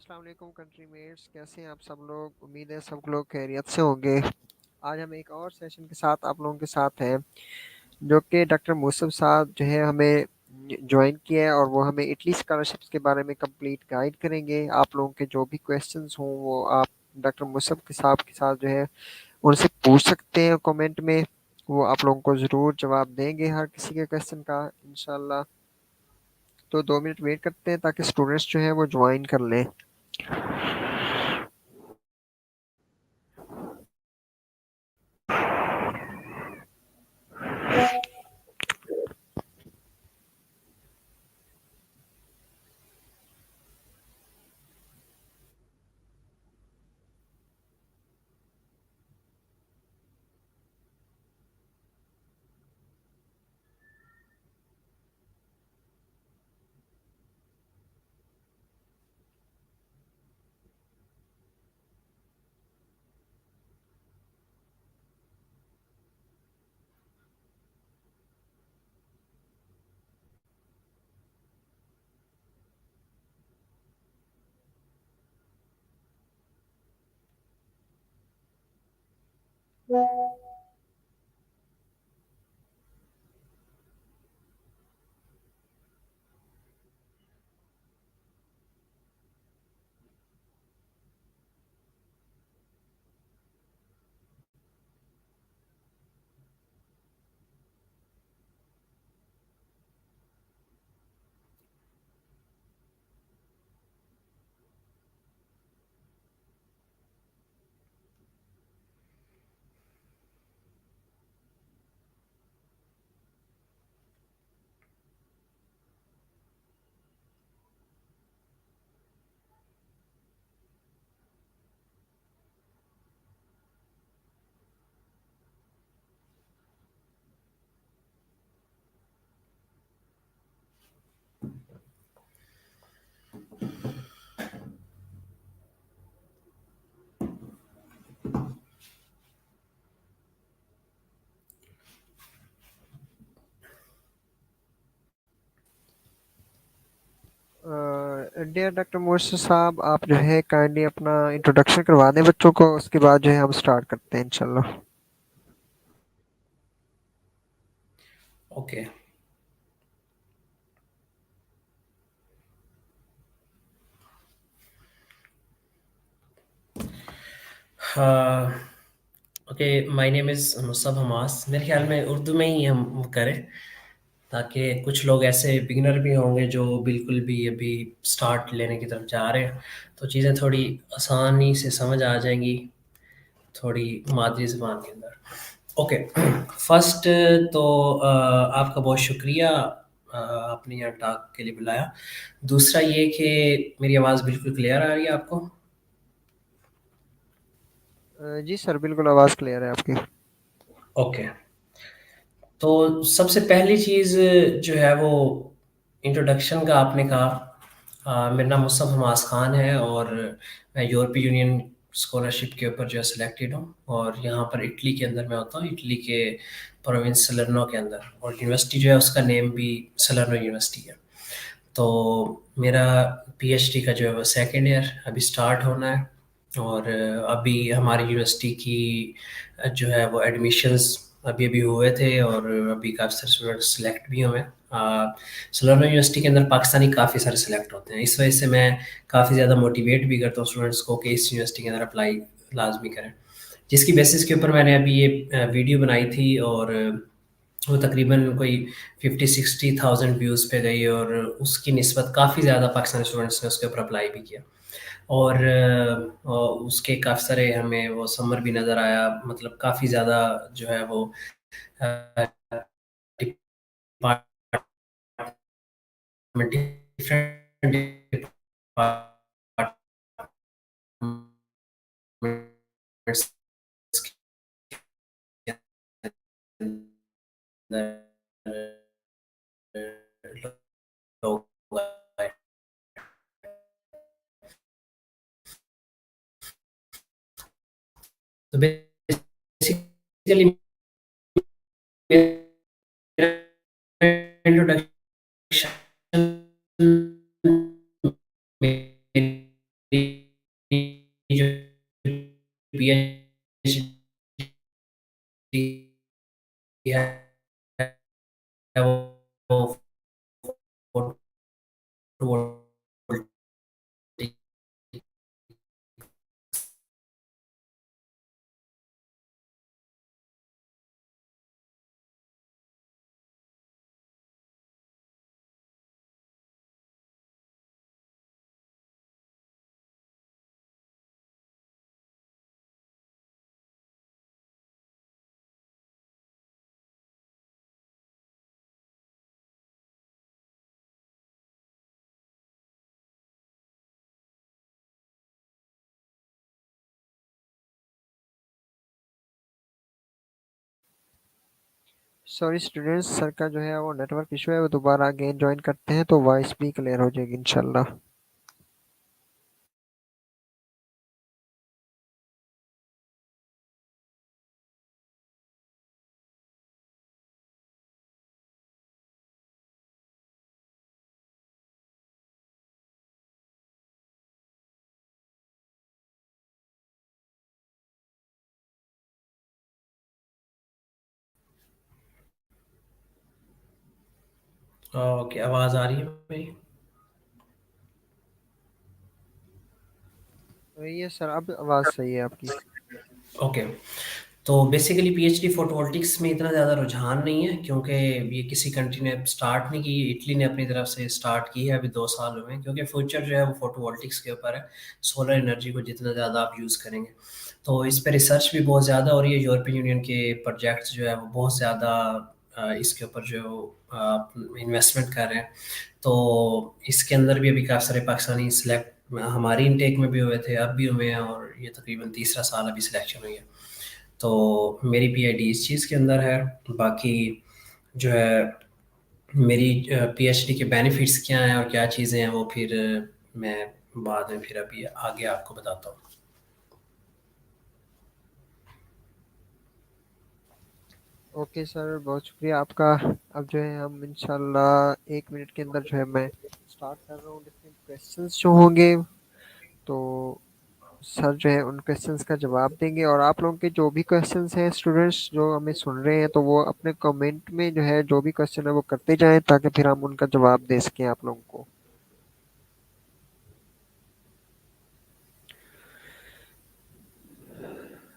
अस्सलाम वालेकुम country mats, कैसे हैं आप सब लोग। उम्मीद है सब लोग खैरियत से होंगे। आज हम एक और सेशन के साथ आप लोगों के साथ हैं, जो कि डॉक्टर मूसफ साहब जो है हमें ज्वाइन किया है और वो हमें इटली स्कॉलरशिप्स के बारे में कंप्लीट गाइड करेंगे। आप लोगों के जो भी क्वेश्चंस हों वो आप डॉक्टर मूसफ के साहब के साथ जो है उनसे पूछ सकते हैं कमेंट में। वो आप लोगों को ज़रूर जवाब देंगे हर किसी के क्वेश्चन का इंशाल्लाह। तो 2 मिनट वेट करते हैं ताकि स्टूडेंट्स जो है वो ज्वाइन कर लें। डियर डॉक्टर मोर्से साहब, आप जो है काइंडली अपना इंट्रोडक्शन करवा दें बच्चों को, उसके बाद जो है हम स्टार्ट करते हैं इंशाल्लाह। Okay. Okay, my name is Musab Hamas. मेरे ख्याल में उर्दू में ही हम करें, ताकि कुछ लोग ऐसे बिगिनर भी होंगे जो बिल्कुल भी अभी स्टार्ट लेने की तरफ जा रहे हैं, तो चीज़ें थोड़ी आसानी से समझ आ जाएंगी थोड़ी मादरी ज़बान के अंदर। ओके। फर्स्ट तो आपका बहुत शुक्रिया, आपने यहाँ टॉक के लिए बुलाया। दूसरा ये कि मेरी आवाज़ बिल्कुल क्लियर आ रही है आपको? जी सर, बिल्कुल आवाज़ क्लियर है आपकी। ओके। तो सबसे पहली चीज़ जो है वो इंट्रोडक्शन का आपने कहा। मेरा नाम मुस्तफ़ा हमास खान है और मैं यूरोपीय यूनियन स्कॉलरशिप के ऊपर जो है सिलेक्टेड हूँ, और यहाँ पर इटली के अंदर मैं होता हूँ, इटली के प्रोविंस सलर्नो के अंदर, और यूनिवर्सिटी जो है उसका नेम भी सलर्नो यूनिवर्सिटी है। तो मेरा पीएचडी का जो है वो सेकेंड ईयर अभी स्टार्ट होना है, और अभी हमारी यूनिवर्सिटी की जो है वो एडमिशन्स अभी अभी हुए थे, और अभी काफ़ी सारे स्टूडेंट सेलेक्ट भी हुए हैं। सलर्नो यूनिवर्सिटी के अंदर पाकिस्तानी काफ़ी सारे सेलेक्ट होते हैं, इस वजह से मैं काफ़ी ज़्यादा मोटिवेट भी करता हूँ स्टूडेंट्स को कि इस यूनिवर्सिटी के अंदर अप्लाई लाजमी करें। जिसकी बेसिस के ऊपर मैंने अभी ये वीडियो बनाई थी, और वो तकरीबन कोई 50-60 थाउजेंड व्यूज़ पे गई, और उसकी निस्बत काफ़ी ज़्यादा पाकिस्तानी स्टूडेंट्स ने उसके ऊपर अप्लाई भी किया। और उसके काफ़ी सारे हमें वो समर भी नज़र आया, मतलब काफ़ी ज़्यादा जो है वो डिफरेंट डिपार्टमेंट्स के अंदर लोग आए। तो बेसिकली इंट्रोडक्शन मेरी सॉरी स्टूडेंट्स, सर का जो है वो नेटवर्क इशू है, वो दोबारा अगेन ज्वाइन करते हैं तो वॉइस भी क्लियर हो जाएगी इंशाल्लाह। ओके, आवाज़ आ रही है मेरी? तो ये सर अब आवाज़ सही है आपकी। ओके। तो बेसिकली पीएचडी फोटोवोल्टिक्स में इतना ज़्यादा रुझान नहीं है, क्योंकि ये किसी कंट्री ने स्टार्ट नहीं की, इटली ने अपनी तरफ से स्टार्ट की है अभी 2 साल हुए हैं, क्योंकि फ्यूचर जो है वो फोटोवोल्टिक्स के ऊपर है। सोलर एनर्जी को जितना ज़्यादा आप यूज़ करेंगे, तो इस पर रिसर्च भी बहुत ज़्यादा हो रही है। यूरोपियन यूनियन के प्रोजेक्ट्स जो है वो बहुत ज़्यादा इसके ऊपर जो इन्वेस्टमेंट कर रहे हैं। तो इसके अंदर भी अभी काफ़ी सारे पाकिस्तानी सिलेक्ट हमारी इनटेक में भी हुए थे, अब भी हुए हैं, और ये तकरीबन तीसरा साल अभी सिलेक्शन हुई है। तो मेरी पीआईडी इस चीज़ के अंदर है। बाकी जो है मेरी पीएचडी के बेनिफिट्स क्या हैं और क्या चीज़ें हैं, वो फिर मैं बाद में फिर अभी आगे आपको बताता हूँ। ओके सर, बहुत शुक्रिया आपका। अब जो है हम इंशाल्लाह 1 मिनट के अंदर जो है मैं स्टार्ट कर रहा हूँ डिफरेंट क्वेश्चंस जो होंगे। तो सर जो है उन क्वेश्चंस का जवाब देंगे, और आप लोगों के जो भी क्वेश्चंस हैं स्टूडेंट्स जो हमें सुन रहे हैं, तो वो अपने कमेंट में जो है जो भी क्वेश्चन है वो करते जाएं, ताकि फिर हम उनका जवाब दे सकें आप लोगों को।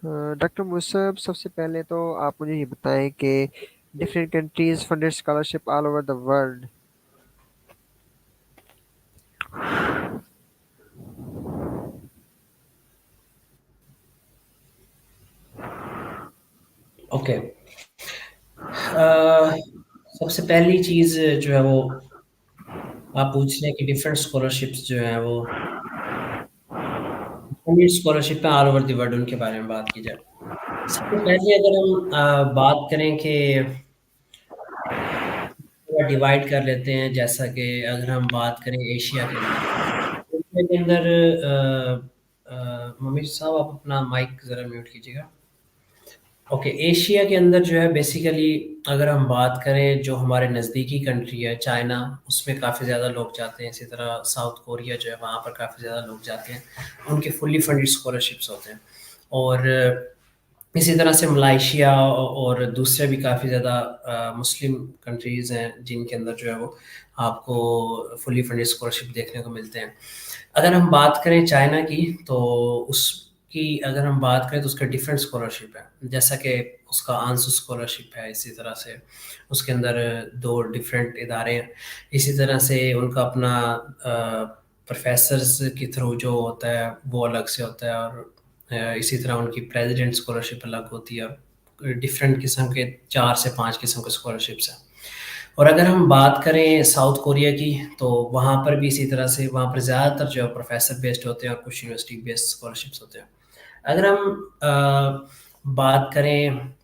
डॉक्टर मुसब, सबसे पहले तो आप मुझे ये बताएं कि different countries funded scholarship all over the world. Okay. Uh, सबसे पहली चीज़ जो है वो आप पूछ रहे हैं कि डिफरेंट स्कॉलरशिप्स जो हैं वो स्कॉलरशिप है ऑल ओवर द वर्ल्ड, उनके बारे में बात की जाए। सबसे पहले अगर हम बात करें कि पूरा डिवाइड कर लेते हैं, जैसा कि अगर हम बात करें एशिया के अंदर, एशिया के अंदर मम्मी साहब आप अपना माइक ज़रा म्यूट कीजिएगा। ओके, एशिया के अंदर जो है बेसिकली अगर हम बात करें, जो हमारे नज़दीकी कंट्री है चाइना, उसमें काफ़ी ज़्यादा लोग जाते हैं। इसी तरह साउथ कोरिया जो है वहाँ पर काफ़ी ज़्यादा लोग जाते हैं, उनके फुल्ली फंडेड स्कॉलरशिप्स होते हैं। और इसी तरह से मलाइशिया और दूसरे भी काफ़ी ज़्यादा मुस्लिम कंट्रीज़ हैं जिनके अंदर जो है वो आपको फुली फंडेड स्कॉलरशिप देखने को मिलते हैं। अगर हम बात करें चाइना की, तो उसकी अगर हम बात करें तो उसका डिफरेंट स्कॉलरशिप है। जैसा कि उसका आंसू स्कॉलरशिप है, इसी तरह से उसके अंदर 2 डिफरेंट इदारे हैं। इसी तरह से उनका अपना प्रोफ़ेसर्स के थ्रू जो होता है वो अलग से होता है, और इसी तरह उनकी प्रेसिडेंट स्कॉलरशिप अलग होती है। डिफरेंट किस्म के 4 से 5 किस्म के स्कॉलरशिप्स हैं। और अगर हम बात करें साउथ कोरिया की, तो वहाँ पर भी इसी तरह से वहाँ पर ज़्यादातर जो है प्रोफेसर बेस्ड होते हैं और कुछ यूनिवर्सिटी बेस्ड स्कॉलरशिप्स होते हैं। अगर हम बात करें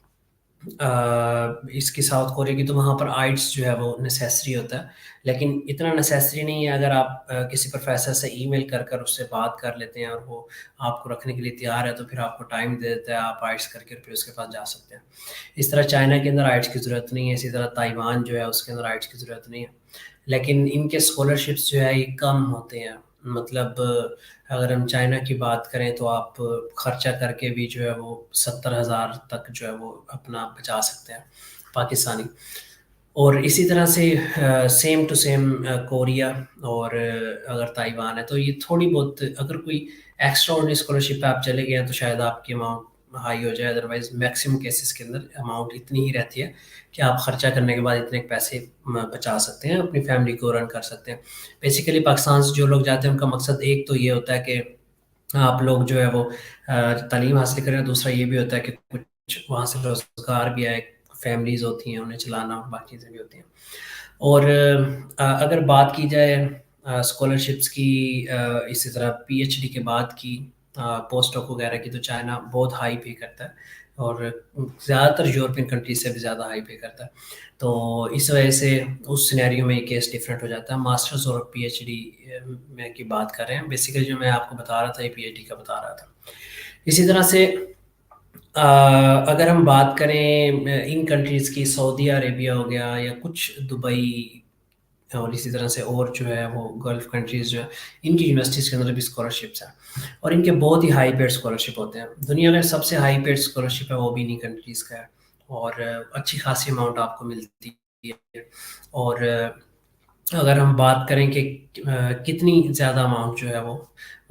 इसकी साउथ कोरिया की, तो वहाँ पर आइट्स जो है वो नेसेसरी होता है, लेकिन इतना नेसेसरी नहीं है। अगर आप किसी प्रोफेसर से ईमेल कर कर उससे बात कर लेते हैं और वो आपको रखने के लिए तैयार है, तो फिर आपको टाइम दे देता है, आप आइट्स करके फिर उसके पास जा सकते हैं। इस तरह चाइना के अंदर आइट्स की ज़रूरत नहीं है, इसी तरह ताइवान जो है उसके अंदर आइट्स की ज़रूरत नहीं है। लेकिन इनके स्कॉलरशिप्स जो है ये कम होते हैं। मतलब अगर हम चाइना की बात करें, तो आप खर्चा करके भी जो है वो 70,000 तक जो है वो अपना बचा सकते हैं पाकिस्तानी। और इसी तरह से सेम टू सेम कोरिया और अगर ताइवान है, तो ये थोड़ी बहुत अगर कोई एक्स्ट्रा ऑर्डिनरी स्कॉलरशिप पे आप चले गए हैं, तो शायद आपकी अमाउंट हाई हो जाए। अदरवाइज मैक्सिमम केसेस के अंदर अमाउंट इतनी ही रहती है कि आप खर्चा करने के बाद इतने पैसे बचा सकते हैं, अपनी फैमिली को रन कर सकते हैं। बेसिकली पाकिस्तान से जो लोग जाते हैं उनका मकसद एक तो ये होता है कि आप लोग जो है वो तालीम हासिल करें, दूसरा ये भी होता है कि कुछ वहाँ से रोज़गार भी आए, फैमिलीज़ होती हैं उन्हें चलाना और बाकी चीज़ें भी होती हैं। और अगर बात की जाए स्कॉलरशिप्स की, इसी तरह पीएचडी के बाद की पोस्ट डॉक वगैरह की, तो चाइना बहुत हाई पे करता है। और ज़्यादातर यूरोपियन कंट्रीज से भी ज़्यादा हाई पे करता है। तो इस वजह से उस सिनेरियो में ये केस डिफरेंट हो जाता है। मास्टर्स और पीएचडी में की बात कर रहे हैं, बेसिकली जो मैं आपको बता रहा था ये पीएचडी का बता रहा था। इसी तरह से अगर हम बात करें इन कंट्रीज़ की, सऊदी अरेबिया हो गया या कुछ दुबई, और इसी तरह से और जो है वो गल्फ कंट्रीज जो है, इनकी यूनिवर्सिटीज़ के अंदर भी स्कॉलरशिप्स हैं और इनके बहुत ही हाई पेड स्कॉलरशिप होते हैं। दुनिया में सबसे हाई पेड स्कॉलरशिप है वो भी इन्हीं कंट्रीज़ का है, और अच्छी खासी अमाउंट आपको मिलती है। और अगर हम बात करें कि कितनी ज़्यादा अमाउंट जो है वो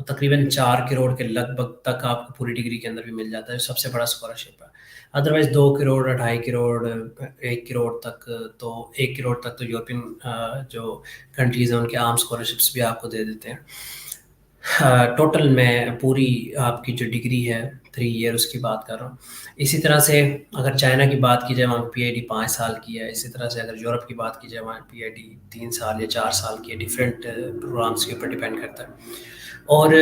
तकरीबन 4 करोड़ के लगभग तक आपको पूरी डिग्री के अंदर भी मिल जाता है, जो सबसे बड़ा स्कॉलरशिप है। अदरवाइज 2 करोड़, 2.5 करोड़, 1 करोड़ तक, तो 1 करोड़ तक तो यूरोपियन जो कंट्रीज़ हैं उनके आम स्कॉलरशिप्स भी आपको दे देते हैं। टोटल मैं पूरी आपकी जो डिग्री है 3 ईयर उसकी बात कर रहा हूँ। इसी तरह से अगर चाइना की बात की जाए, वहाँ पीआईडी 5 साल की है। इसी तरह से अगर यूरोप की बात की जाए, वहाँ पीआईडी 3 साल या 4 साल की है। डिफरेंट प्रोग्राम्स के ऊपर डिपेंड करता है। और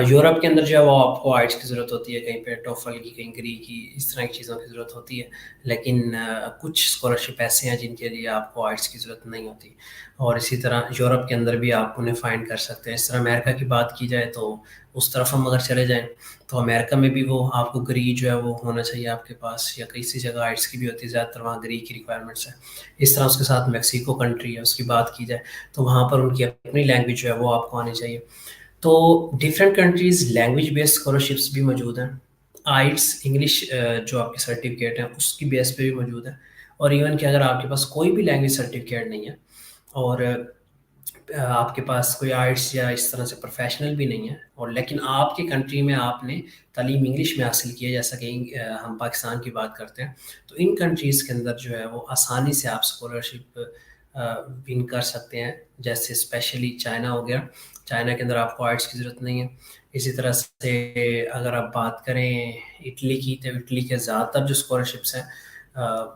यूरोप के अंदर जो है वो आपको आइट्स की ज़रूरत होती है, कहीं पे टोफल की, कहीं ग्री की, इस तरह की चीज़ों की ज़रूरत होती है। लेकिन कुछ स्कॉलरशिप ऐसे हैं जिनके लिए आपको आइट्स की ज़रूरत नहीं होती, और इसी तरह यूरोप के अंदर भी आप उन्हें फाइंड कर सकते हैं। इस तरह अमेरिका की बात की जाए तो उस तरफ हम अगर चले जाएँ तो अमेरिका में भी वो आपको ग्री जो है वो होना चाहिए आपके पास, या किसी जगह आइट्स की भी होती है, ज़्यादातर वहाँ ग्री की रिक्वायरमेंट्स है। इस तरह उसके साथ मेक्सिको कंट्री है, उसकी बात की जाए तो वहाँ पर उनकी अपनी लैंग्वेज जो है वो आपको आनी चाहिए। तो different countries language based scholarships भी मौजूद हैं। आइट्स इंग्लिश जो आपकी सर्टिफिकेट है उसकी बेस पे भी मौजूद है। और इवन कि अगर आपके पास कोई भी लैंग्वेज सर्टिफिकेट नहीं है, और आपके पास कोई आइट्स या इस तरह से प्रोफेशनल भी नहीं है, और लेकिन आपकी कंट्री में आपने तालीम इंग्लिश में हासिल की है, जैसा कि हम पाकिस्तान की बात करते हैं, तो इन कंट्रीज़ के अंदर जो है वो आसानी से आप स्कॉलरशिप विन कर सकते हैं। जैसे स्पेशली चाइना हो गया, चाइना के अंदर आपको आइट्स की ज़रूरत नहीं है। इसी तरह से अगर आप बात करें इटली की, तो इटली के ज़्यादातर जो स्कॉलरशिप्स हैं,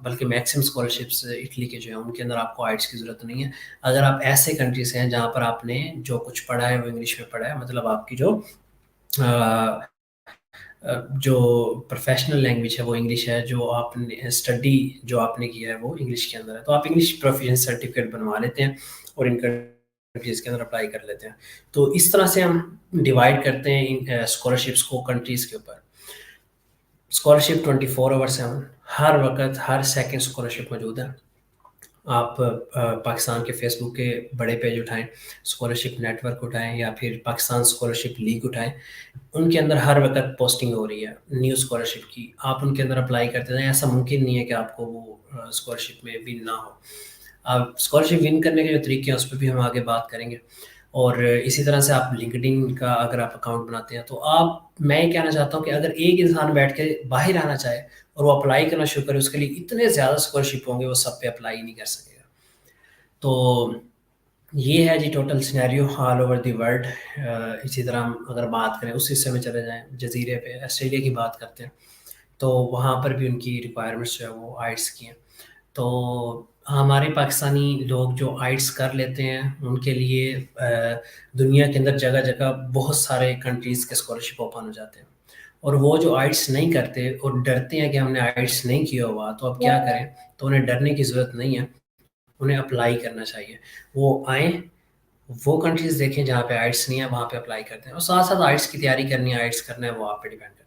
बल्कि मैक्सिमम स्कॉलरशिप्स इटली के जो हैं उनके अंदर आपको आइट्स की ज़रूरत नहीं है। अगर आप ऐसे कंट्री से हैं जहाँ पर आपने जो कुछ पढ़ा है वो इंग्लिश में पढ़ा है, मतलब आपकी अ, जो प्रोफेशनल लैंग्वेज है वो इंग्लिश है, जो आपने स्टडी जो आपने किया है वो इंग्लिश के अंदर है, तो आप इंग्लिश प्रोफिशिएंसी सर्टिफिकेट बनवा लेते हैं और इन कंट्रीज़ के अंदर अप्लाई कर लेते हैं। तो इस तरह से हम डिवाइड करते हैं इन स्कॉलरशिप्स को कंट्रीज़ के ऊपर। स्कॉलरशिप 24/7, हर वक़्त, हर सेकंड स्कॉलरशिप मौजूद है। आप पाकिस्तान के फेसबुक के बड़े पेज उठाएँ, स्कॉलरशिप नेटवर्क उठाएँ या फिर पाकिस्तान स्कॉलरशिप लीग उठाएँ, उनके अंदर हर वक़्त पोस्टिंग हो रही है न्यू स्कॉलरशिप की। आप उनके अंदर अप्लाई करते जाएँ, ऐसा मुमकिन नहीं है कि आपको वो स्कॉलरशिप में विन ना हो। अब स्कॉलरशिप विन करने के जो तरीके हैं उस पे भी हम आगे बात करेंगे। और इसी तरह से आप लिंक्डइन का अगर आप अकाउंट बनाते हैं, तो मैं ये कहना चाहता हूँ कि अगर एक इंसान बैठ के बाहर आना चाहे और वो अप्लाई करना शुरू करे, उसके लिए इतने ज़्यादा स्कॉलरशिप होंगे, वो सब पे अप्लाई नहीं कर सकेगा। तो ये है जी total scenario all over the world. इसी तरह हम अगर बात करें उस हिस्से में चले जाएँ, जज़ीरे पे ऑस्ट्रेलिया की बात करते हैं, तो वहाँ पर भी उनकी रिक्वायरमेंट्स जो है वो आइट्स की हैं। तो हमारे पाकिस्तानी लोग जो आइट्स कर लेते हैं उनके लिए दुनिया के अंदर जगह-जगह बहुत सारे कंट्रीज़ के स्कॉलरशिप ओपन हो जाते हैं। और वो जो आइट्स नहीं करते और डरते हैं कि हमने आइट्स नहीं किया हुआ, तो अब क्या करें? तो उन्हें डरने की ज़रूरत नहीं है, उन्हें अप्लाई करना चाहिए। वो आएँ, वो कंट्रीज़ देखें जहाँ पे आइट्स नहीं है, वहाँ पे अप्लाई करते हैं, और साथ-साथ आइट्स की तैयारी करनी है, आइट्स करना है, वो आप पे डिपेंड करता है।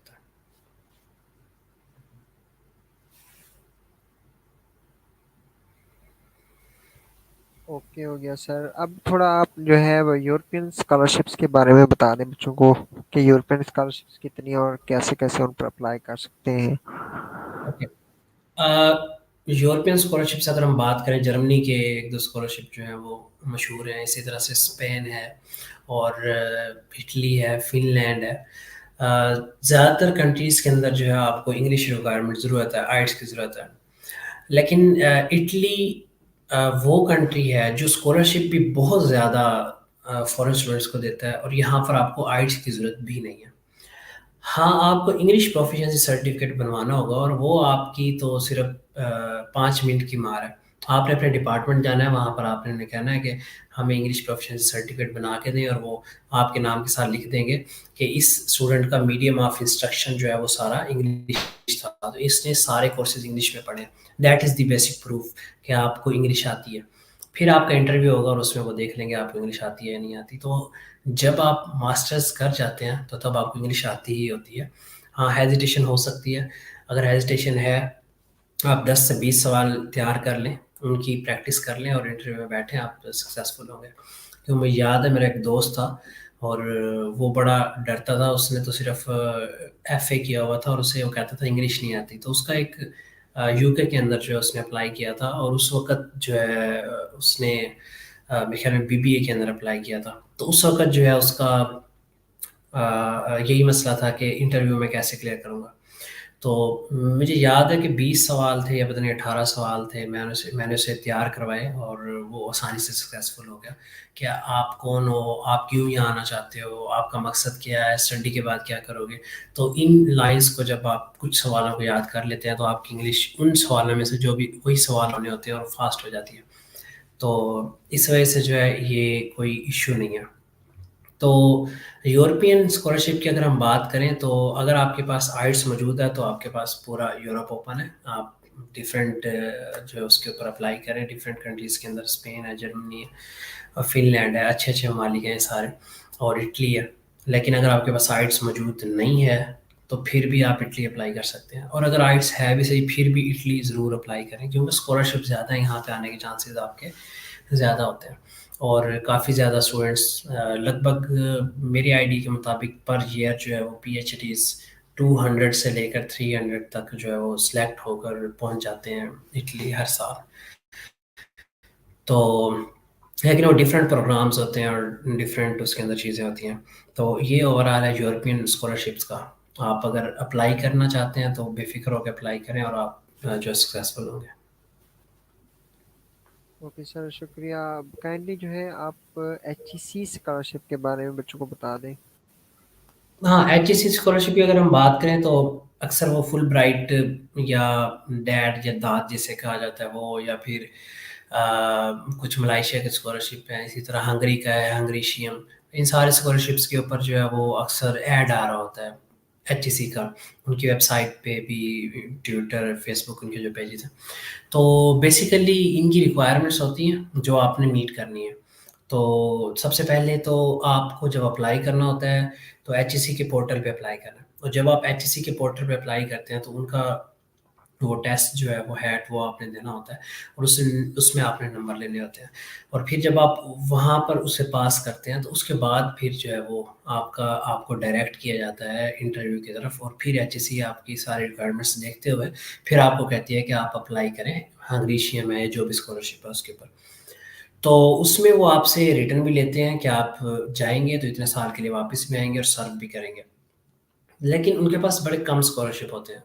ओके हो गया सर। अब थोड़ा आप जो है वो यूरोपियन स्कॉलरशिप्स के बारे में बता दें बच्चों को कि यूरोपियन स्कॉलरशिप्स कितनी और कैसे कैसे उन पर अप्लाई कर सकते हैं। ओके। यूरोपियन स्कॉलरशिप्स अगर हम बात करें, जर्मनी के 1-2 स्कॉलरशिप जो हैं वो मशहूर हैं। इसी तरह से स्पेन है, और इटली है, फ़िनलैंड है। ज़्यादातर कंट्रीज़ के अंदर जो है आपको इंग्लिश रिक्वायरमेंट ज़रूरत है, आइट्स की ज़रूरत है। लेकिन इटली वो कंट्री है जो स्कॉलरशिप भी बहुत ज़्यादा फॉरेन स्टूडेंट्स को देता है, और यहाँ पर आपको आइट्स की ज़रूरत भी नहीं है। हाँ, आपको इंग्लिश प्रोफिशिएंसी सर्टिफिकेट बनवाना होगा, और वो आपकी तो सिर्फ़ 5 मिनट की मार है। आपने अपने डिपार्टमेंट जाना है, वहाँ पर आपने उन्हें कहना है कि हमें इंग्लिश प्रोफिशिएंसी सर्टिफिकेट बना के दें, और वो आपके नाम के साथ लिख देंगे कि इस स्टूडेंट का मीडियम ऑफ इंस्ट्रक्शन जो है वो सारा इंग्लिश था, तो इसने सारे कोर्सेज इंग्लिश में पढ़े। That is the basic proof कि आपको इंग्लिश आती है। फिर आपका इंटरव्यू होगा और उसमें वो देख लेंगे आपको इंग्लिश आती है या नहीं आती। तो जब आप मास्टर्स कर जाते हैं तो तब आपको इंग्लिश आती ही होती है। हाँ, हेजिटेशन हो सकती है। अगर हेजिटेशन है, आप 10 से 20 सवाल तैयार कर लें, उनकी प्रैक्टिस कर लें और इंटरव्यू में बैठें, आप सक्सेसफुल होंगे। क्यों, मुझे याद है मेरा एक दोस्त था और वो बड़ा डरता था। उसने तो सिर्फ एफए किया हुआ था और उसे वो कहता था इंग्लिश नहीं आती। तो उसका एक यूके के अंदर जो है उसने अप्लाई किया था, और उस वक्त जो है उसने मेरे ख्याल में बीबीए के अंदर अप्लाई किया था। तो उस वक्त जो है उसका यही मसला था कि इंटरव्यू में कैसे क्लियर करूँगा। तो मुझे याद है कि 20 सवाल थे या पता नहीं 18 सवाल थे, मैंने उसे तैयार करवाए और वो आसानी से सक्सेसफुल हो गया। क्या आप कौन हो, आप क्यों यहाँ आना चाहते हो, आपका मकसद क्या है, स्टडी के बाद क्या करोगे। तो इन लाइंस को जब आप कुछ सवालों को याद कर लेते हैं तो आपकी इंग्लिश उन सवालों में से जो भी वही सवाल होने होते हैं और फास्ट हो जाती है। तो इस वजह से जो है ये कोई इश्यू नहीं है। तो यूरोपियन स्कॉलरशिप की अगर हम बात करें तो अगर आपके पास आइट्स मौजूद है तो आपके पास पूरा यूरोप ओपन है। आप डिफरेंट जो है उसके ऊपर अप्लाई करें, डिफरेंट कंट्रीज़ के अंदर स्पेन है, जर्मनी है और फिनलैंड है, अच्छे अच्छे ममालिक हैं सारे, और इटली है। लेकिन अगर आपके पास आइट्स मौजूद नहीं है तो फिर भी आप इटली अप्लाई कर सकते हैं, और अगर आइट्स है भी सही फिर भी इटली ज़रूर अप्लाई करें, क्योंकि स्कॉलरशिप ज़्यादा है, यहाँ पे आने के चांसेस आपके ज़्यादा होते हैं। और काफ़ी ज़्यादा स्टूडेंट्स लगभग मेरी आईडी के मुताबिक पर ईयर जो है वो पीएचडीज़ 200 से लेकर 300 तक जो है वो सिलेक्ट होकर पहुंच जाते हैं इटली हर साल। तो लेकिन वो डिफरेंट प्रोग्राम्स होते हैं और डिफरेंट उसके अंदर चीज़ें होती हैं। तो ये ओवरऑल है यूरोपियन स्कॉलरशिप्स का। आप अगर अप्लाई करना चाहते हैं तो बेफिक्र होकर अप्लाई करें और आप जो सक्सेसफुल होंगे। ओके सर, शुक्रिया। काइंडली जो है आप HEC स्कॉलरशिप के बारे में बच्चों को बता दें। हाँ, एचईसी स्कॉलरशिप की अगर हम बात करें तो अक्सर वो फुल ब्राइट या डैड या दाद जिसे कहा जाता है वो, या फिर कुछ मलाइशिया के स्कॉलरशिप है, इसी तरह हंगरी का है, हंगरीशियम। इन सारे स्कॉलरशिप्स के ऊपर जो है वो अक्सर ऐड आ रहा होता है एचईसी का, उनकी वेबसाइट पे भी, ट्विटर फेसबुक उनके जो पेजेस हैं। तो बेसिकली इनकी रिक्वायरमेंट्स होती हैं जो आपने मीट करनी है। तो सबसे पहले तो आपको जब अप्लाई करना होता है तो एचईसी के पोर्टल पे अप्लाई करना है, और जब आप एचईसी के पोर्टल पे अप्लाई करते हैं तो उनका वो टेस्ट जो है वो हैट वो आपने देना होता है, और उसमें आपने नंबर लेने होते हैं। और फिर जब आप वहाँ पर उसे पास करते हैं तो उसके बाद फिर जो है वो आपको डायरेक्ट किया जाता है इंटरव्यू की तरफ, और फिर एचईसी आपकी सारी रिक्वायरमेंट्स देखते हुए फिर आपको कहती है कि आप अप्लाई करें हंगरीशियम है जो भी स्कॉलरशिप है उसके ऊपर। तो उसमें वो आपसे रिटर्न भी लेते हैं कि आप जाएँगे तो इतने साल के लिए वापस भी आएँगे और सर्व भी करेंगे। लेकिन उनके पास बड़े कम स्कॉलरशिप होते हैं।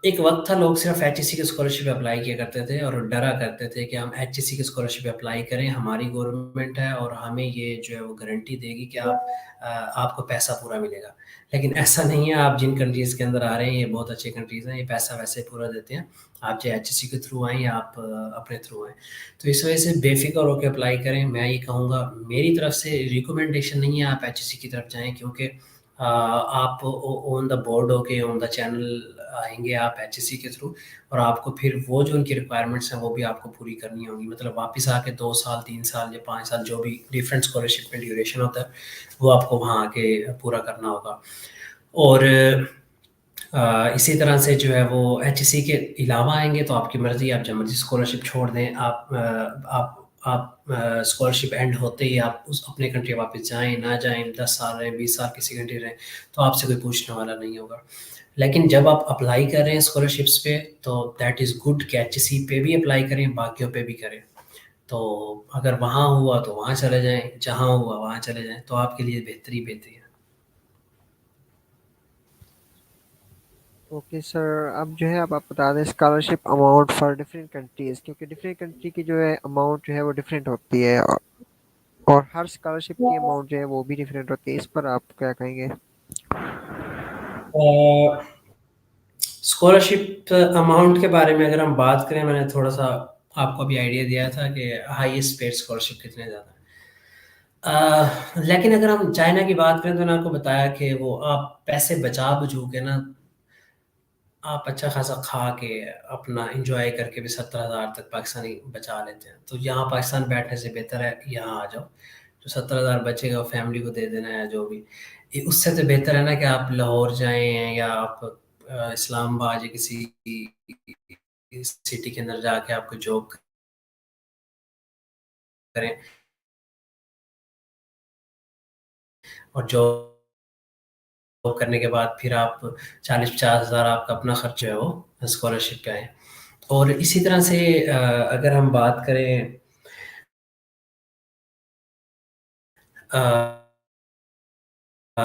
एक वक़्त था लोग सिर्फ़ एचईसी की स्कॉलरशिप पे अप्लाई किया करते थे और डरा करते थे कि हम एचईसी की स्कॉलरशिप पे अप्लाई करें, हमारी गवर्नमेंट है और हमें ये जो है वो गारंटी देगी कि आपको पैसा पूरा मिलेगा। लेकिन ऐसा नहीं है, आप जिन कंट्रीज़ के अंदर आ रहे हैं ये बहुत अच्छी कंट्रीज़ हैं, ये पैसा वैसे पूरा देते हैं। आप चाहे एचईसी के थ्रू आएँ या आप अपने थ्रू आएँ। तो इस वजह से बेफ़िक्र होके अप्लाई करें। मैं ये कहूँगा, मेरी तरफ से रिकमेंडेशन नहीं है आप एचईसी की तरफ जाएँ, क्योंकि आप ऑन द बोर्ड होके ऑन द चैनल आएँगे आप एचएससी के थ्रू, और आपको फिर वो जो उनकी रिक्वायरमेंट्स हैं वो भी आपको पूरी करनी होंगी। मतलब वापस आके 2 साल, 3 साल या 5 साल जो भी डिफरेंट स्कॉलरशिप में ड्यूरेशन होता है, वो आपको वहाँ आके पूरा करना होगा। और इसी तरह से जो है वो एचईसी के अलावा आएँगे तो आपकी मर्ज़ी, आप जब मर्ज़ी स्कॉलरशिप छोड़ दें। आप स्कॉलरशिप एंड होते ही आप उस अपने कंट्री वापस जाएँ, ना जाएँ, 10 साल रहें, 20 साल किसी कंट्री रहें, तो आपसे कोई पूछने वाला नहीं होगा। लेकिन जब आप अप्लाई कर रहे हैं स्कॉलरशिप्स पे तो दैट इज़ गुड कि एचईसी पे भी अप्लाई करें, बाकियों पे भी करें। तो अगर वहाँ हुआ तो वहाँ चले जाएँ, जहाँ हुआ वहाँ चले जाएँ, तो आपके लिए बेहतर ही बेहतर है। ओके सर, अब जो है अब आप बता दें scholarship amount for different countries, क्योंकि डिफरेंट कंट्री की जो है अमाउंट जो है वो डिफरेंट होती है, और हर स्कॉलरशिप की अमाउंट जो है वो भी डिफरेंट होती है। इस पर आप क्या कहेंगे? अ स्कॉलरशिप अमाउंट के बारे में अगर हम बात करें, मैंने थोड़ा-सा आपको अभी आइडिया दिया था कि हाईएस्ट पेड स्कॉलरशिप कितने ज़्यादा है। लेकिन अगर हम चाइना की बात करें तो मैंने आपको बताया कि वो आप पैसे बचा-बचू के ना आप अच्छा खासा खा के अपना एन्जॉय करके भी 70,000 तक पाकिस्तानी बचा लेते हैं। तो यहाँ पाकिस्तान बैठने से बेहतर है यहाँ आ जाओ। जो 70,000 बचेगा वो फैमिली को दे देना है जो भी। उससे तो बेहतर है ना कि आप लाहौर जाएँ या आप इस्लामाबाद या किसी सिटी के अंदर जाके आपको जॉब करें और जॉब करने के बाद फिर आप 40-50 हज़ार आपका अपना खर्च जो है वो स्कॉलरशिप पे आए। और इसी तरह से अगर हम बात करें अ अ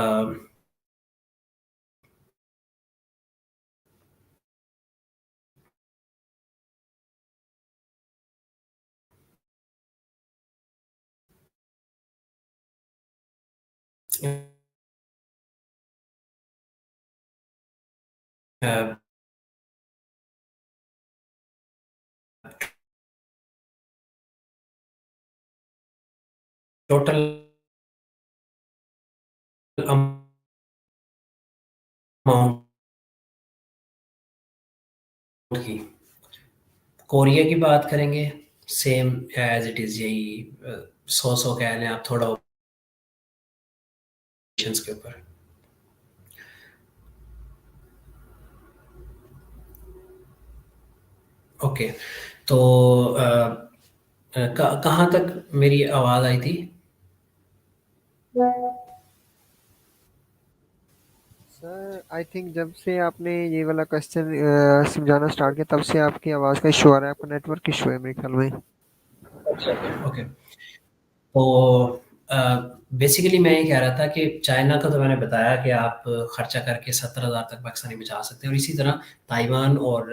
अ, टोटल अमाउंट की कोरिया की बात करेंगे, सेम एज़ इट इज़ यही 100-100 कह लें आप थोड़ा ऑपरेशंस के ऊपर। ओके, तो कहाँ तक मेरी आवाज़ आई थी? सर आई थिंक जब से आपने ये वाला क्वेश्चन समझाना स्टार्ट किया तब से आपकी आवाज़ का इशू आ रहा है, आपका नेटवर्क इशू है मेरे ख्याल में। ओके, तो बेसिकली मैं ये कह रहा था कि चाइना का तो मैंने बताया कि आप खर्चा करके 70,000 तक पाकिस्तानी बचा सकते हैं और इसी तरह ताइवान और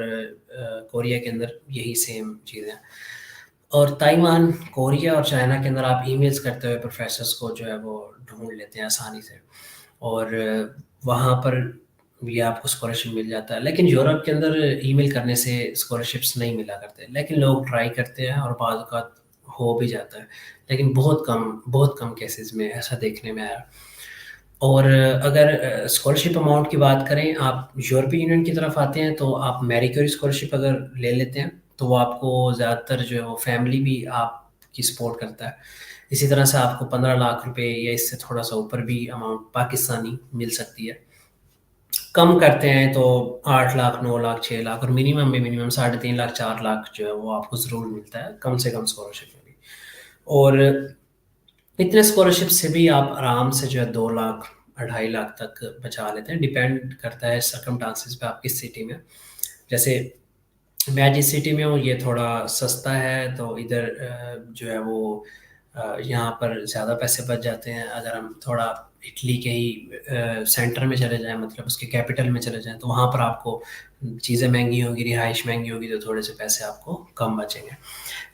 कोरिया के अंदर यही सेम चीज़ है। और ताइवान, कोरिया और चाइना के अंदर आप ईमेल्स करते हुए प्रोफेसर्स को जो है वो ढूँढ लेते हैं आसानी से और वहाँ पर भी आपको स्कॉलरशिप मिल जाता है। लेकिन यूरोप के अंदर ईमेल करने से स्कॉलरशिप्स नहीं मिला करते, लेकिन लोग ट्राई करते हैं और बाद औक़ात हो भी जाता है। लेकिन बहुत कम केसेज़ में ऐसा देखने में आया। और अगर स्कॉलरशिप अमाउंट की बात करें, आप यूरोपीय यूनियन की तरफ आते हैं तो आप मैरी क्यूरी स्कॉलरशिप अगर ले लेते हैं, तो वो आपको ज़्यादातर जो है वो फैमिली भी आपकी सपोर्ट करता है। इसी तरह से आपको 15 लाख रुपए या इससे थोड़ा-सा ऊपर भी अमाउंट पाकिस्तानी मिल सकती है। कम करते हैं तो 8 लाख, 9 लाख, 6 लाख और मिनिमम में मिनिमम साढ़े 3 लाख, 4 लाख जो है वो आपको ज़रूर मिलता है, कम से कम स्कॉलरशिप में भी। और इतने स्कॉलरशिप से भी आप आराम से जो है 2 लाख, 2.5 लाख तक बचा लेते हैं, डिपेंड करता है सर्कमस्टांसेस पे आप किस सिटी में। जैसे मैं जिस सिटी में हूँ ये थोड़ा सस्ता है तो इधर जो है वो यहाँ पर ज़्यादा पैसे बच जाते हैं। अगर हम थोड़ा इटली के ही सेंटर में चले जाएँ, मतलब उसके कैपिटल में चले जाएँ, तो वहाँ पर आपको चीज़ें महँगी होंगी, रिहाइश महँगी होगी, तो थोड़े से पैसे आपको कम बचेंगे।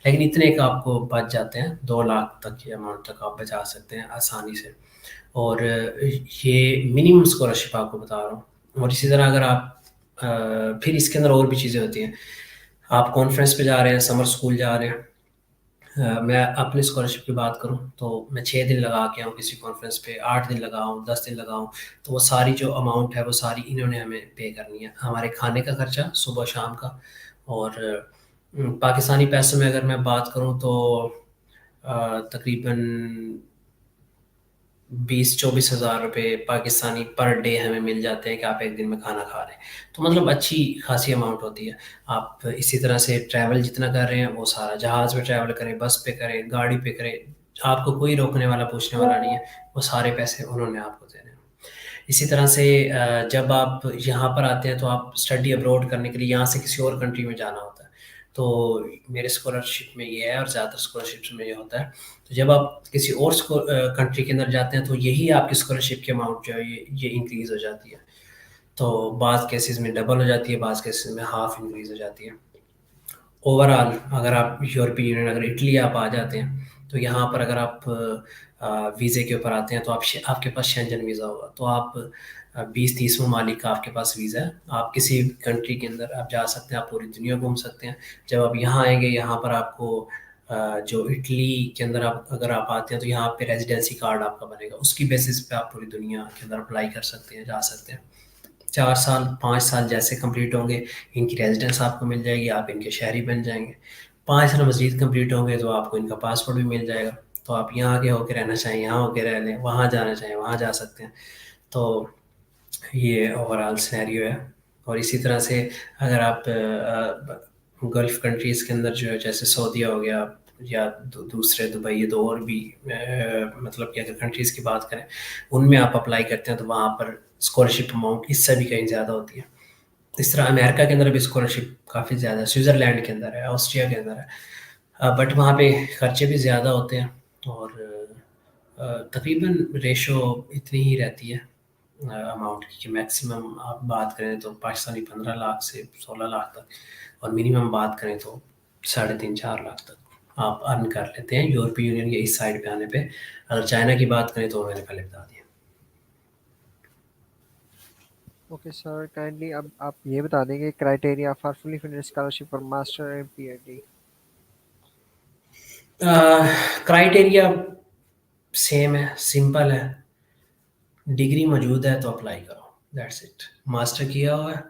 लेकिन इतने का आपको बच जाते हैं, 2 लाख तक की अमाउंट तक आप बचा सकते हैं आसानी से। और ये मिनिमम स्कॉलरशिप आपको बता रहा हूँ। और इसी तरह अगर आप फिर इसके अंदर और भी चीज़ें होती हैं। आप कॉन्फ्रेंस पे जा रहे हैं, समर स्कूल जा रहे हैं। मैं अपनी स्कॉलरशिप की बात करूँ तो मैं 6 दिन लगा के आऊँ किसी कॉन्फ्रेंस पे, 8 दिन लगाऊँ, 10 दिन लगाऊँ, तो वो सारी जो अमाउंट है वो सारी इन्होंने हमें पे करनी है। हमारे खाने का खर्चा सुबह-शाम का और पाकिस्तानी पैसों में अगर मैं बात करूँ तो तकरीबन 20-24 हज़ार रुपए पाकिस्तानी पर डे हमें मिल जाते हैं कि आप 1 दिन में खाना खा रहे हैं। तो मतलब अच्छी खासी अमाउंट होती है। आप इसी तरह से ट्रैवल जितना कर रहे हैं वो सारा जहाज़ में ट्रैवल करें, बस पे करें, गाड़ी पे करें, आपको कोई रोकने वाला, पूछने वाला नहीं है। वो सारे पैसे उन्होंने आपको देने हैं। इसी तरह से जब आप यहाँ पर आते हैं तो आप स्टडी अब्रॉड करने के लिए यहाँ से किसी और कंट्री में जाना होता है। तो मेरे स्कॉलरशिप में ये है और ज़्यादातर स्कॉलरशिप्स में ये होता है। तो जब आप किसी और कंट्री के अंदर जाते हैं तो यही आपकी स्कॉलरशिप की अमाउंट जो है ये इंक्रीज़ हो जाती है। तो बाज़ केसेज़ में डबल हो जाती है, बाज़ केसेज़ में हाफ़ इंक्रीज़ हो जाती है। ओवरऑल अगर आप यूरोपीय यूनियन, अगर इटली आप आ जाते हैं तो यहाँ पर अगर आप वीज़े के ऊपर आते हैं तो आपके पास शेंजन वीज़ा होगा, तो आप 20-30 ममालिक का आपके पास वीज़ा है, आप किसी भी कंट्री के अंदर आप जा सकते हैं, आप पूरी दुनिया घूम सकते हैं। जब आप यहाँ आएंगे, यहाँ पर आपको जो इटली के अंदर आप अगर आप आते हैं तो यहाँ पे रेजिडेंसी कार्ड आपका बनेगा, उसकी बेसिस पे आप पूरी दुनिया के अंदर अप्लाई कर सकते हैं, जा सकते हैं। 4 साल 5 साल जैसे कंप्लीट होंगे, इनकी रेजिडेंस आपको मिल जाएगी, आप इनके शहरी बन जाएंगे। 5 साल मजीद कंप्लीट होंगे तो आपको इनका पासपोर्ट भी मिल जाएगा, तो आप यहाँ के होकर रहना चाहें यहाँ होकर रह लें, वहाँ जाना चाहें वहाँ जा सकते हैं। तो ये ओवरऑल सिनेरियो है। और इसी तरह से अगर आप गल्फ़ कंट्रीज़ के अंदर जो है, जैसे सऊदीया हो गया या दूसरे दुबई, ये दो और भी मतलब कि अगर कंट्रीज़ की बात करें, उनमें आप अप्लाई करते हैं तो वहाँ पर स्कॉलरशिप अमाउंट इससे भी कहीं ज़्यादा होती है। इस तरह अमेरिका के अंदर भी स्कॉलरशिप काफ़ी ज़्यादा है, स्विट्ज़रलैंड के अंदर है, ऑस्ट्रिया के अंदर है, बट वहाँ पे खर्चे भी ज़्यादा होते हैं। और तकरीबन रेशो इतनी ही रहती है अमाउंट की, कि मैक्सिमम आप बात करें तो पाकिस्तानी 15 लाख से 16 लाख तक, और मिनिमम बात करें तो 3.5-4 लाख तक आप अर्न कर लेते हैं यूरोपीय यूनियन के इस साइड पे आने पे। अगर चाइना की बात करें तो मैंने पहले बता दिया। ओके सर, काइंडली अब आप ये बता देंगे criteria for fully funded scholarship for master and PhD. Criteria same है, सिंपल है, डिग्री मौजूद है तो अप्लाई करो, दैट्स इट। मास्टर किया हुआ है,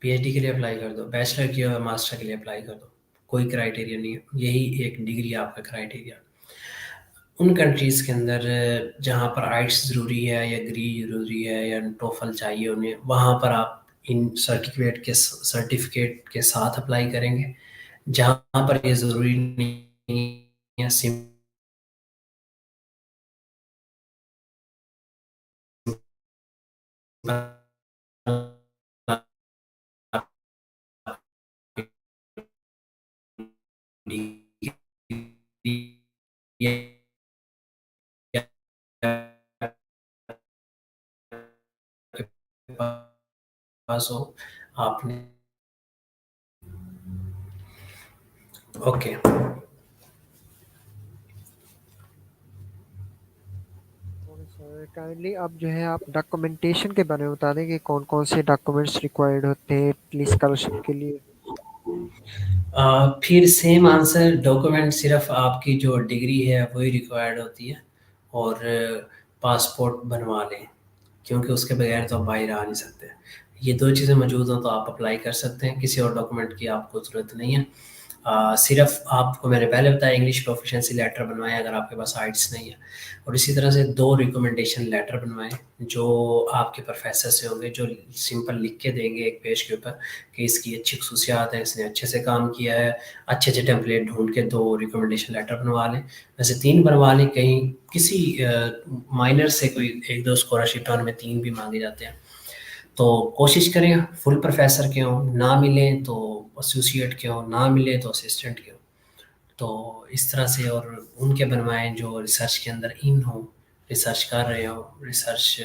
पीएचडी के लिए अप्लाई कर दो, बैचलर किया हुआ है, मास्टर के लिए अप्लाई कर दो, कोई क्राइटेरिया नहीं है, यही एक डिग्री आपका क्राइटेरिया। उन कंट्रीज़ के अंदर जहाँ पर आइट्स ज़रूरी है या ग्री ज़रूरी है या टोफल चाहिए उन्हें, वहाँ पर आप इन सर्टिफिकेट के साथ अप्लाई करेंगे। जहाँ पर ये ज़रूरी नहीं है, सिंपल पास हो आपने। ओके। ओके सर, काइंडली अब जो है आप डॉक्यूमेंटेशन के बारे में बता दें कि कौन कौन से डॉक्यूमेंट्स रिक्वायर्ड होते हैं इटली स्कॉलरशिप के लिए। फिर सेम आंसर, डॉक्यूमेंट सिर्फ आपकी जो डिग्री है वही रिक्वायर्ड होती है, और पासपोर्ट बनवा लें, क्योंकि उसके बगैर तो आप बाहर आ नहीं सकते। ये दो चीज़ें मौजूद हों तो आप अप्लाई कर सकते हैं, किसी और डॉक्यूमेंट की आपको ज़रूरत नहीं है। सिर्फ आपको मैंने पहले बताया, इंग्लिश प्रोफिशिएंसी लेटर बनवाएं अगर आपके पास आइट्स नहीं है, और इसी तरह से 2 रिकमेंडेशन लेटर बनवाएं जो आपके प्रोफेसर से होंगे, जो सिंपल लिख के देंगे एक पेज के ऊपर कि इसकी अच्छी खसूसियात हैं, इसने अच्छे से काम किया है। अच्छे अच्छे टेम्पलेट ढूंढ के 2 रिकमेंडेशन लेटर बनवा लें, वैसे 3 बनवा लें, कहीं किसी माइनर से कोई 1-2 स्कॉलरशिप है उनमें 3 भी मांगे जाते हैं। तो कोशिश करें फुल प्रोफेसर के हों, ना मिलें तो एसोसिएट के हों, ना मिले तो असिस्टेंट के हों। तो इस तरह से, और उनके बनवाएं जो रिसर्च के अंदर इन हो, रिसर्च कर रहे हो, रिसर्च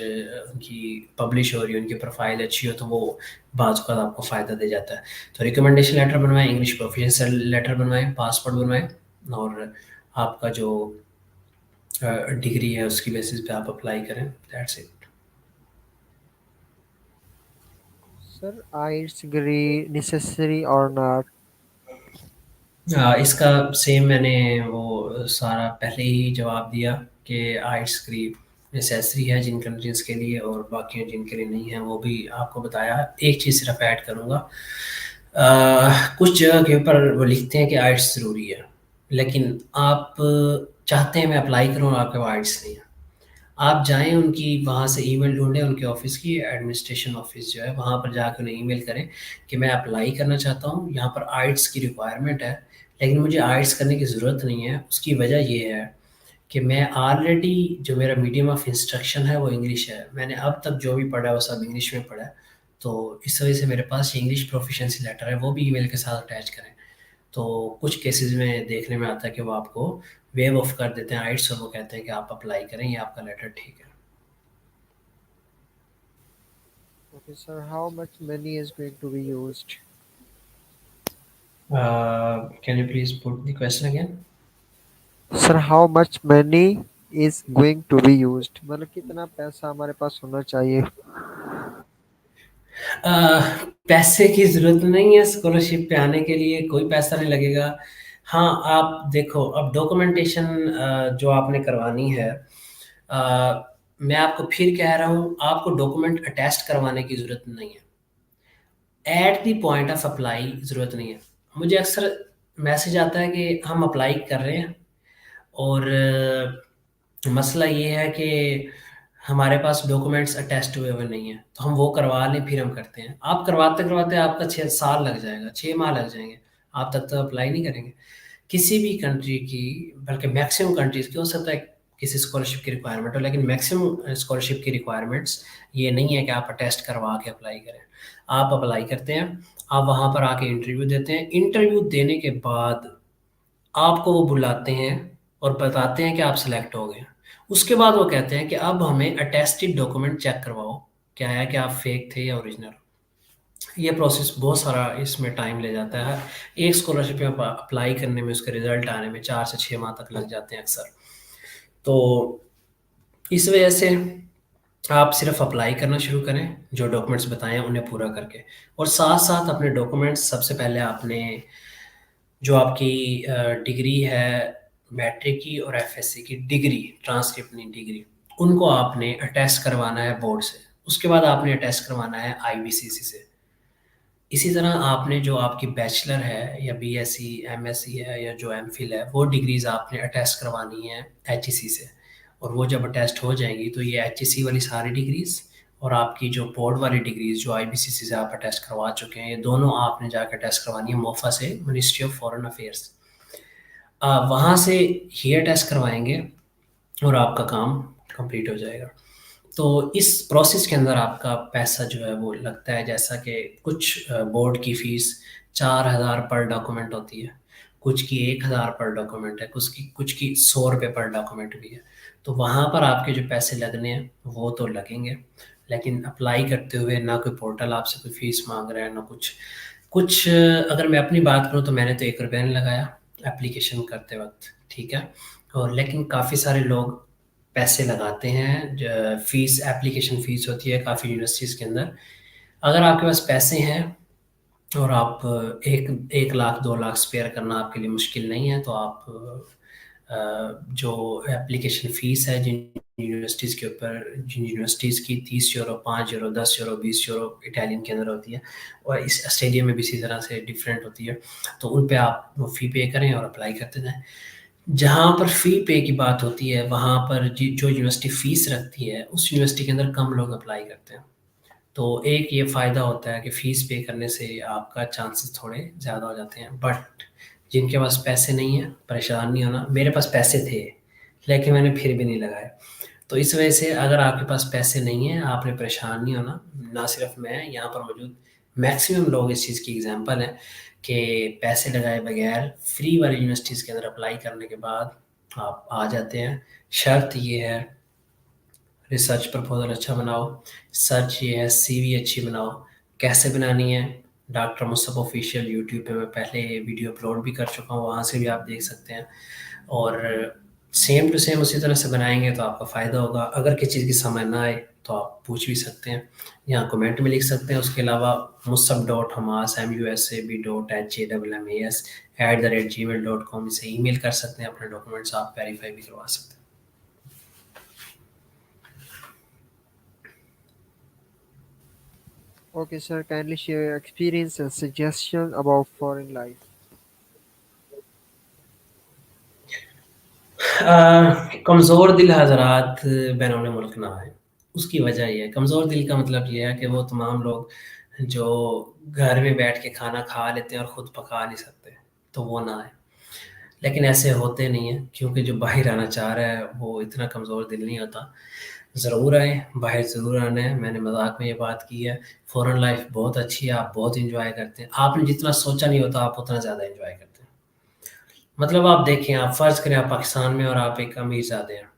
उनकी पब्लिश हो रही है, उनकी प्रोफाइल अच्छी हो, तो वो बाज़ का आपको फ़ायदा दे जाता है। तो रिकमेंडेशन लेटर बनवाएं, इंग्लिश प्रोफिशिएंसी लेटर बनवाएं, पासपोर्ट बनवाएं, और आपका जो डिग्री है उसकी बेसिस पे आप अप्लाई करें, that's it. Sir, आइट्स degree necessary और नॉट। इसका सेम मैंने वो सारा पहले ही जवाब दिया कि आइट्स की नेसेसरी है जिन कंट्रीज़ के लिए, और बाकी जिनके लिए नहीं है वो भी आपको बताया। एक चीज़ सिर्फ ऐड करूँगा, कुछ जगह के ऊपर वो लिखते हैं कि आइट्स ज़रूरी है, लेकिन आप चाहते हैं मैं अप्लाई करूँ और आपके पास आइट्स नहीं है, आप जाएँ उनकी वहाँ से ईमेल ढूँढें, उनके ऑफ़िस की एडमिनिस्ट्रेशन ऑफ़िस जो है वहाँ पर जाके उन्हें ईमेल करें कि मैं अप्लाई करना चाहता हूँ, यहाँ पर आइट्स की रिक्वायरमेंट है, लेकिन मुझे आइट्स करने की ज़रूरत नहीं है। उसकी वजह ये है कि मैं ऑलरेडी जो मेरा मीडियम ऑफ़ इंस्ट्रक्शन है वो इंग्लिश है। मैंने अब तक जो भी पढ़ा है वो सब इंग्लिश में पढ़ा है। तो इस वजह से मेरे पास ये इंग्लिश प्रोफ़िशिएंसी लेटर है, वो भी ईमेल के साथ अटैच करें। तो कुछ केसेज़ में देखने में आता है कि वो आपको वेव ऑफ कर देते हैं आइट्स, और वो कहते हैं कि आप अप्लाई करें, ये आपका लेटर ठीक है। Okay sir, how much money is going to be used. Can you please put the question again? Sir how much money is going to be used, मतलब कितना पैसा हमारे पास होना चाहिए। पैसे की ज़रूरत नहीं है स्कॉलरशिप पे आने के लिए, कोई पैसा नहीं लगेगा। हाँ, आप देखो अब डॉक्यूमेंटेशन जो आपने करवानी है, मैं आपको फिर कह रहा हूँ, आपको डॉक्यूमेंट अटेस्ट करवाने की ज़रूरत नहीं है। At the point of apply ज़रूरत नहीं है। मुझे अक्सर मैसेज आता है कि हम अप्लाई कर रहे हैं और मसला ये है कि हमारे पास डॉक्यूमेंट्स अटेस्ट हुए हुए नहीं हैं, तो हम वो करवा लें फिर हम करते हैं। आप करवाते करवाते आपका 6 साल लग जाएगा, 6 माह लग जाएंगे, आप तब तक अप्लाई नहीं करेंगे किसी भी कंट्री की। बल्कि मैक्सिमम कंट्रीज़ की, हो सकता है किसी स्कॉलरशिप की रिक्वायरमेंट हो, लेकिन मैक्सिमम स्कॉलरशिप की रिक्वायरमेंट्स ये नहीं है कि आप अटेस्ट करवा के अप्लाई करें। आप अप्लाई करते हैं, आप वहाँ पर आके इंटरव्यू देते हैं, इंटरव्यू देने के बाद आपको वो बुलाते हैं और बताते हैं कि आप सिलेक्ट हो गए। उसके बाद वो कहते हैं कि अब हमें अटेस्टेड डॉक्यूमेंट चेक करवाओ, क्या है कि आप फेक थे या ओरिजिनल। ये प्रोसेस बहुत सारा इसमें टाइम ले जाता है। एक स्कॉलरशिप में अप्लाई करने में, उसके रिजल्ट आने में 4 से 6 माह तक लग जाते हैं अक्सर। तो इस वजह से आप सिर्फ अप्लाई करना शुरू करें, जो डॉक्यूमेंट्स बताए हैं उन्हें पूरा करके। और साथ साथ अपने डॉक्यूमेंट्स, सबसे पहले आपने जो आपकी डिग्री है, मैट्रिक की और एफएससी की डिग्री, ट्रांसक्रिप्ट नहीं डिग्री, उनको आपने अटेस्ट करवाना है बोर्ड से। उसके बाद आपने अटेस्ट करवाना है आईबीसीसी से। इसी तरह आपने जो आपकी बैचलर है या बीएससी एमएससी है या जो एमफिल है, वो डिग्रीज आपने अटेस्ट करवानी है एचईसी से। और वो जब अटेस्ट हो जाएंगी तो ये एचईसी वाली सारी डिग्रीज और आपकी जो बोर्ड वाली डिग्रीज जो आईबीसीसी से आप अटेस्ट करवा चुके हैं, ये दोनों आपने जाकर अटेस्ट करवानी है मोफा से, मिनिस्ट्री ऑफ फॉरेन अफेयर्स। वहाँ से हेयर टेस्ट करवाएंगे और आपका काम कंप्लीट हो जाएगा। तो इस प्रोसेस के अंदर आपका पैसा जो है वो लगता है, जैसा कि कुछ बोर्ड की फ़ीस 4,000 पर डॉक्यूमेंट होती है, कुछ की 1,000 पर डॉक्यूमेंट है, कुछ की 100 रुपये पर डॉक्यूमेंट भी है। तो वहाँ पर आपके जो पैसे लगने हैं वो तो लगेंगे, लेकिन अप्लाई करते हुए ना कोई पोर्टल आपसे कोई फ़ीस मांग रहा है ना कुछ। अगर मैं अपनी बात करूँ तो मैंने तो 1 रुपया नहीं लगाया एप्लीकेशन करते वक्त, ठीक है। और लेकिन काफ़ी सारे लोग पैसे लगाते हैं, फीस, एप्लीकेशन फ़ीस होती है काफ़ी यूनिवर्सिटीज़ के अंदर। अगर आपके पास पैसे हैं और आप एक 1 लाख 2 लाख स्पेयर करना आपके लिए मुश्किल नहीं है, तो आप जो एप्लीकेशन फ़ीस है जिन यूनिवर्सिटीज़ की 30 euro, 5 euro, 10 euro, 20 euro Italian के अंदर होती है, और इस ऑस्ट्रेलिया में भी इसी तरह से डिफरेंट होती है। तो उन पे आप वो फ़ी पे करें और अप्लाई करते जाएँ। जहाँ पर फ़ी पे की बात होती है, वहाँ पर जो यूनिवर्सिटी फ़ीस रखती है, उस यूनिवर्सिटी के अंदर कम लोग अप्लाई करते हैं। तो एक ये फ़ायदा होता है कि फ़ीस पे करने से आपका चांसेस थोड़े ज़्यादा हो जाते हैं। बट जिनके पास पैसे नहीं है, परेशान नहीं होना। मेरे पास पैसे थे, लेकिन मैंने फिर भी नहीं लगाए। तो इस वजह से अगर आपके पास पैसे नहीं हैं, आपने परेशान नहीं होना। ना सिर्फ मैं, यहाँ पर मौजूद मैक्सिमम लोग इस चीज़ की एग्ज़ाम्पल हैं कि पैसे लगाए बगैर फ्री वाली यूनिवर्सिटीज़ के अंदर अप्लाई करने के बाद आप आ जाते हैं। शर्त ये है, रिसर्च प्रपोजल अच्छा बनाओ। सर्च ये है, सीवी अच्छी बनाओ। कैसे बनानी है, डॉक्टर मुस्तफ़ा ऑफिशियल यूट्यूब पे मैं पहले वीडियो अपलोड भी कर चुका हूँ, वहाँ से भी आप देख सकते हैं। और सेम टू सेम उसी तरह से बनाएंगे तो आपका फ़ायदा होगा। अगर किसी चीज़ की समझ ना आए तो आप पूछ भी सकते हैं, यहाँ कमेंट में लिख सकते हैं। उसके अलावा musab.hamas musab.hamas@gmail.com से ईमेल कर सकते हैं, अपने डॉक्यूमेंट्स आप वेरीफाई भी करवा सकते हैं। Okay, sir, kindly share your experience and suggestions about foreign life. कमज़ोर दिल हज़रात बैरून मुल्क ना आए। उसकी वजह ये है, कमज़ोर दिल का मतलब ये है कि वो तमाम लोग जो घर में बैठ के खाना खा लेते हैं और ख़ुद पका नहीं सकते, तो वो ना आए। लेकिन ऐसे होते नहीं हैं, क्योंकि जो बाहर आना चाह रहा है वो इतना कमज़ोर दिल नहीं होता। ज़रूर आएँ, बाहर ज़रूर आना है। मैंने मज़ाक में ये बात की है। फ़ॉरेन लाइफ़ बहुत अच्छी है, आप बहुत एन्जॉय करते हैं। आपने जितना सोचा नहीं होता, आप उतना ज़्यादा एन्जॉय करते हैं। मतलब आप देखें, आप फ़र्ज़ करें आप पाकिस्तान में और आप एक अमीरज़ादे हैं।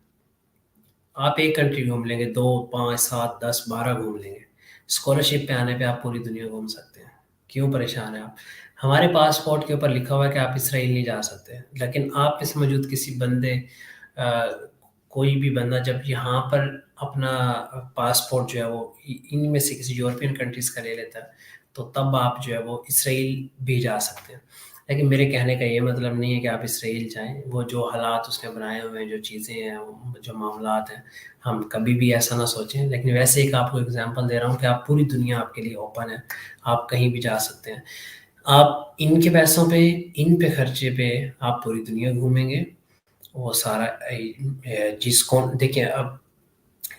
आप एक कंट्री घूम लेंगे, 2, 5, 7, 10, 12 घूम लेंगे। स्कॉलरशिप पे आने पे आप पूरी दुनिया घूम सकते हैं। क्यों परेशान हैं आप? हमारे पासपोर्ट के ऊपर लिखा हुआ है कि आप इसराइल नहीं जा सकते, लेकिन आप इस मौजूद किसी बंदे कोई भी बंदा जब यहाँ पर अपना पासपोर्ट जो है वो इनमें से किसी यूरोपियन कंट्रीज का ले लेता है, तो तब आप जो है वो इसराइल भी जा सकते हैं। लेकिन मेरे कहने का ये मतलब नहीं है कि आप इसराइल जाएं। वो जो हालात उसने बनाए हुए हैं, जो चीज़ें हैं, जो मामलात हैं, हम कभी भी ऐसा ना सोचें। लेकिन वैसे एक आपको एग्जांपल दे रहा हूँ कि आप पूरी दुनिया आपके लिए ओपन है, आप कहीं भी जा सकते हैं। आप इनके पैसों पे, इन पे खर्चे पे आप पूरी दुनिया घूमेंगे। वो सारा जिसको देखिए, अब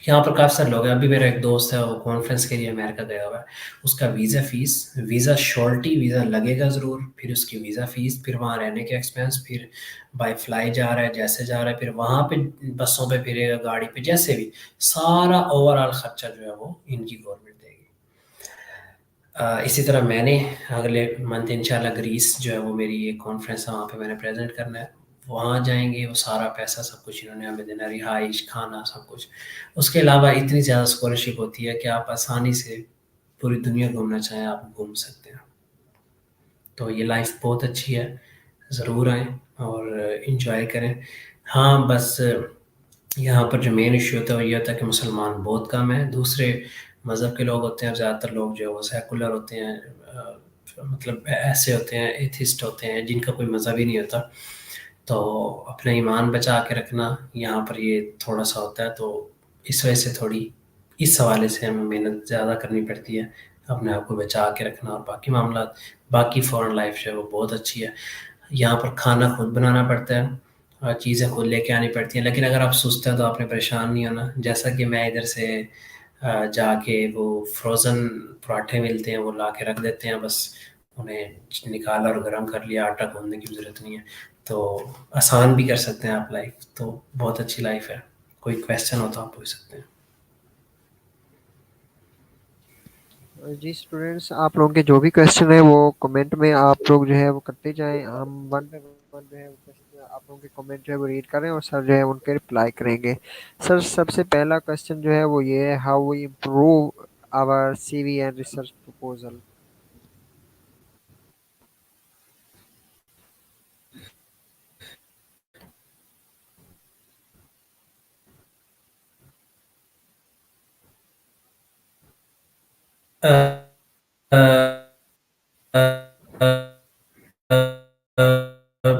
यहाँ पर काफ़ी सारे लोग हैं। अभी मेरा एक दोस्त है, वो कॉन्फ्रेंस के लिए अमेरिका गया हुआ है। उसका visa fees, visa surety, visa लगेगा ज़रूर, फिर उसकी वीज़ा फीस, फिर वहाँ रहने के एक्सपेंस, फिर बाय फ्लाई जा रहा है, जैसे जा रहा है, फिर वहाँ पे बसों पे फिरेगा, गाड़ी पे, जैसे भी सारा ओवरऑल खर्चा जो है वो इनकी गवर्नमेंट देगी। इसी तरह मैंने अगले मंथ इंशाल्लाह ग्रीस जो है वो मेरी एक कॉन्फ्रेंस है, वहाँ पे मैंने प्रेजेंट करना है। वहाँ जाएंगे, वो सारा पैसा सब कुछ इन्होंने हमें देना, रिहाइश, खाना, सब कुछ। उसके अलावा इतनी ज़्यादा स्कॉलरशिप होती है कि आप आसानी से पूरी दुनिया घूमना चाहें आप घूम सकते हैं। तो ये लाइफ बहुत अच्छी है, ज़रूर आएँ और इंजॉय करें। हाँ, बस यहाँ पर जो मेन इश्यू होता है वो ये होता है कि मुसलमान बहुत कम हैं, दूसरे मज़हब के लोग होते हैं, ज़्यादातर लोग जो है वो सेकुलर होते हैं, मतलब ऐसे होते हैं, एथिस्ट होते हैं जिनका कोई मज़हब ही नहीं होता। तो अपना ईमान बचा के रखना यहाँ पर ये थोड़ा सा होता है, तो इस वजह से थोड़ी इस हवाले से हमें मेहनत ज़्यादा करनी पड़ती है, अपने आप को बचा के रखना। और बाकी मामला, बाकी फ़ॉरेन लाइफ जो है वो बहुत अच्छी है। यहाँ पर खाना खुद बनाना पड़ता है और चीज़ें खुद लेके आनी पड़ती हैं। लेकिन अगर आप सुस्त हैं तो आपने परेशान नहीं होना। जैसा कि मैं इधर से जाके वो फ्रोज़न पराठे मिलते हैं, वो ला के रख देते हैं, बस उन्हें निकाला और गर्म कर लिया, आटा गूँधने की भी ज़रूरत नहीं है। तो आसान भी कर सकते हैं आप लाइफ, तो बहुत अच्छी लाइफ है। कोई क्वेश्चन हो तो आप पूछ सकते हैं। जी स्टूडेंट्स, आप लोगों के जो भी क्वेश्चन है वो कमेंट में आप लोग जो है वो करते जाएं। हम वन बाय वन जो है वो क्वेश्चन आप लोगों के कमेंट जो है वो रीड करें और सर जो है उनके रिप्लाई करेंगे। सर सबसे पहला क्वेश्चन जो है वो ये है, how we improve our CV and research proposal. Uh, uh, uh, uh, uh, uh,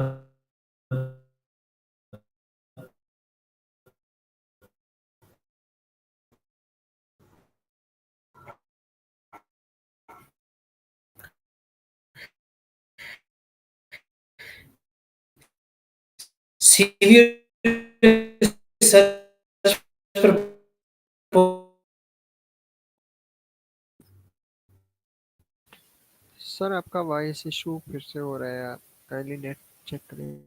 CV research sir आपका वॉइस इशू फिर से हो रहा है, काइंडली नेट चेक करें।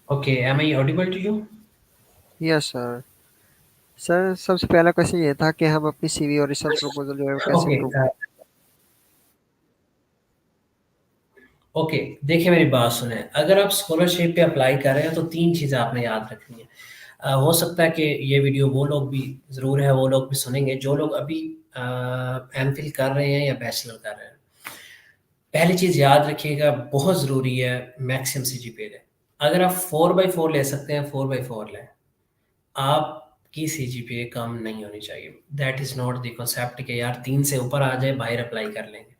Okay, am I audible to you? Yes sir. Sir सबसे पहला question ये था कि हम अपनी सीवी और रिसर्च प्रपोजल जो है वो कैसे ओके, इम्प्रूव। ओके, देखिए मेरी बात सुने। अगर आप स्कॉलरशिप पे अप्लाई कर रहे हैं तो तीन चीज़ें आपने याद रखनी है। हो सकता है कि ये वीडियो वो लोग भी, ज़रूर है, वो लोग भी सुनेंगे जो लोग अभी एम फिल कर रहे हैं या बैचलर कर रहे हैं। पहली चीज़ याद रखिएगा, बहुत ज़रूरी है, मैक्सिमम सी जी पी लें। अगर आप 4/4 ले सकते हैं, 4/4 लें। आपकी सी जी पी ए कम नहीं होनी चाहिए। That is not the concept कि यार 3 से ऊपर आ जाए बाहर अप्लाई कर लेंगे,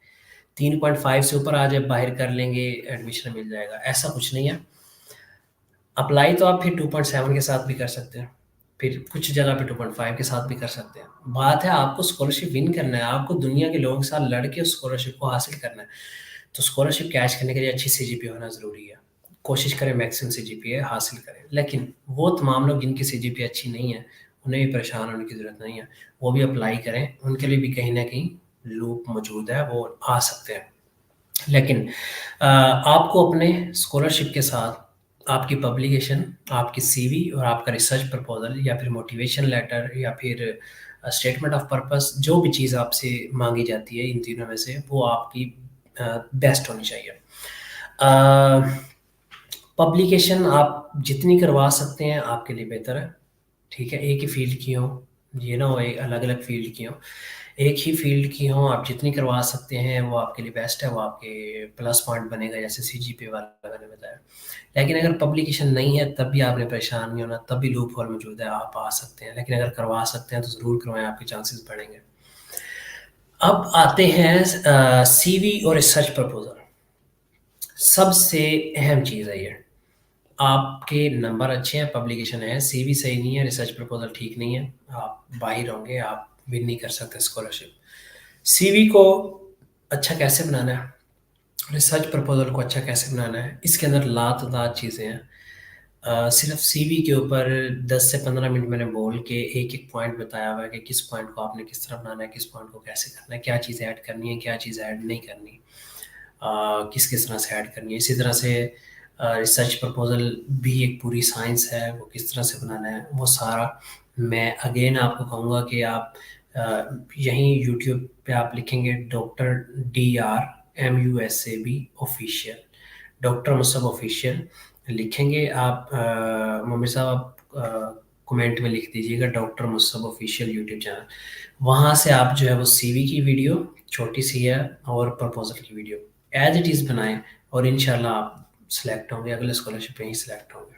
3.5 से ऊपर आ जाए बाहर कर लेंगे, एडमिशन मिल जाएगा, ऐसा कुछ नहीं है। अप्लाई तो आप फिर 2.7 के साथ भी कर सकते हैं, फिर कुछ जगह पे 2.5 के साथ भी कर सकते हैं। बात है आपको स्कॉलरशिप विन करना है, आपको दुनिया के लोगों के साथ लड़ के उस स्कॉलरशिप को हासिल करना है। तो स्कॉलरशिप कैश करने के लिए अच्छी सी जी पी होना ज़रूरी है। कोशिश करें मैक्सिमम सी जी पी हासिल करें। लेकिन वो तमाम लोग जिनकी सी जी पी अच्छी नहीं है, उन्हें भी परेशान होने की ज़रूरत नहीं है, वो भी अप्लाई करें, उनके लिए भी कहीं न कहीं लूप मौजूद है, वो आ सकते हैं। लेकिन आपको अपने स्कॉलरशिप के साथ आपकी पब्लिकेशन, आपकी सीवी और आपका रिसर्च प्रपोज़ल या फिर मोटिवेशन लेटर या फिर स्टेटमेंट ऑफ पर्पस, जो भी चीज़ आपसे माँगी जाती है इन तीनों में से, वो आपकी बेस्ट होनी चाहिए। पब्लिकेशन आप जितनी करवा सकते हैं आपके लिए बेहतर है, ठीक है? एक ही फ़ील्ड की हो, ये ना हो अलग-अलग फ़ील्ड की हो। एक ही फ़ील्ड की हो, आप जितनी करवा सकते हैं वो आपके लिए बेस्ट है, वो आपके प्लस पॉइंट बनेगा, जैसे सीजीपीए वाला मैंने बताया। लेकिन अगर पब्लिकेशन नहीं है तब भी आपने परेशान नहीं होना, तब भी लूप होल मौजूद है, आप आ सकते हैं। लेकिन अगर करवा सकते हैं तो ज़रूर करवाएँ, आपके चांसेस बढ़ेंगे। अब आते हैं सीवी और रिसर्च प्रपोज़ल। सबसे अहम चीज़ है ये। आपके नंबर अच्छे हैं, पब्लिकेशन है, सीवी सही नहीं है, रिसर्च प्रपोज़ल ठीक नहीं है, आप बाहिर होंगे, आप विन नहीं कर सकते स्कॉलरशिप। सीवी को अच्छा कैसे बनाना है, रिसर्च प्रपोज़ल को अच्छा कैसे बनाना है, इसके अंदर लातादार चीज़ें हैं। सिर्फ सीवी के ऊपर 10 से 15 मिनट मैंने बोल के एक-एक पॉइंट बताया हुआ है कि किस पॉइंट को आपने किस तरह बनाना है, किस पॉइंट को कैसे करना है, क्या चीज़ ऐड करनी है, क्या चीज़ ऐड नहीं करनी। किस-किस तरह से ऐड करनी है। इसी तरह से रिसर्च प्रपोज़ल भी एक पूरी साइंस है, वो किस तरह से बनाना है, वो सारा मैं अगेन आपको कहूँगा कि आप यहीं यूट्यूब पे आप लिखेंगे doctor DRMUSAB official, doctor Musab official लिखेंगे आप, मोमिर साहब आप कमेंट में लिख दीजिएगा doctor Musab official YouTube channel. वहाँ से आप जो है वो सीवी की वीडियो छोटी-सी है और प्रपोज़ल की वीडियो एज़ इट इज़ बनाएँ और इंशाल्लाह आप सेलेक्ट होंगे, अगले स्कॉलरशिप में ही सेलेक्ट होंगे।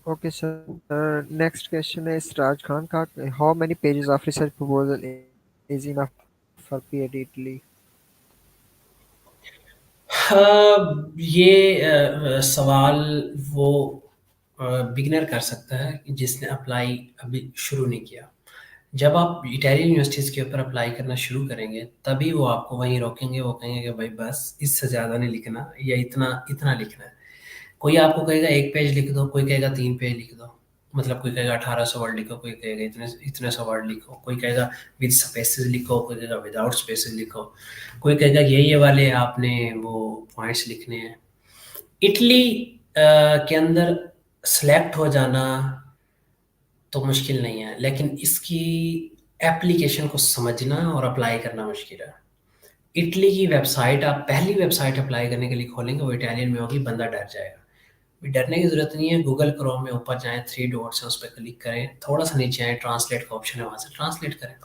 Okay, sir. Next question is Raj Khan ka. How many pages of research proposal is enough for PhD Italy? हाँ, ये सवाल वो बिगिनर कर सकता है कि जिसने अप्लाई अभी शुरू नहीं किया। जब आप इटालियन यूनिवर्सिटीज़ के ऊपर अप्लाई करना शुरू करेंगे, तभी वो आपको वहीं रोकेंगे, वो कहेंगे कि भाई बस इससे ज़्यादा नहीं लिखना या इतना इतना लिखना है। कोई आपको कहेगा 1 पेज लिख दो, कोई कहेगा 3 पेज लिख दो। मतलब कोई कहेगा 1800 वर्ड लिखो, कोई कहेगा इतने इतने सौ वर्ड लिखो, कोई कहेगा विद स्पेसेस लिखो, कोई कहेगा विदाउट स्पेसेस लिखो, कोई कहेगा ये वाले आपने वो पॉइंट्स लिखने हैं। इटली के अंदर सेलेक्ट हो जाना तो मुश्किल नहीं है, लेकिन इसकी एप्लीकेशन को समझना और अप्लाई करना मुश्किल है। इटली की वेबसाइट आप पहली वेबसाइट अप्लाई करने के लिए खोलेंगे, वो इटालियन में होगी, बंदा डर जाएगा। भी डरने की ज़रूरत नहीं है, गूगल क्रोम में ऊपर जाएँ, 3 डॉट्स हैं, उस पे क्लिक करें, थोड़ा-सा नीचे आएँ, ट्रांसलेट का ऑप्शन है, वहाँ से ट्रांसलेट करें।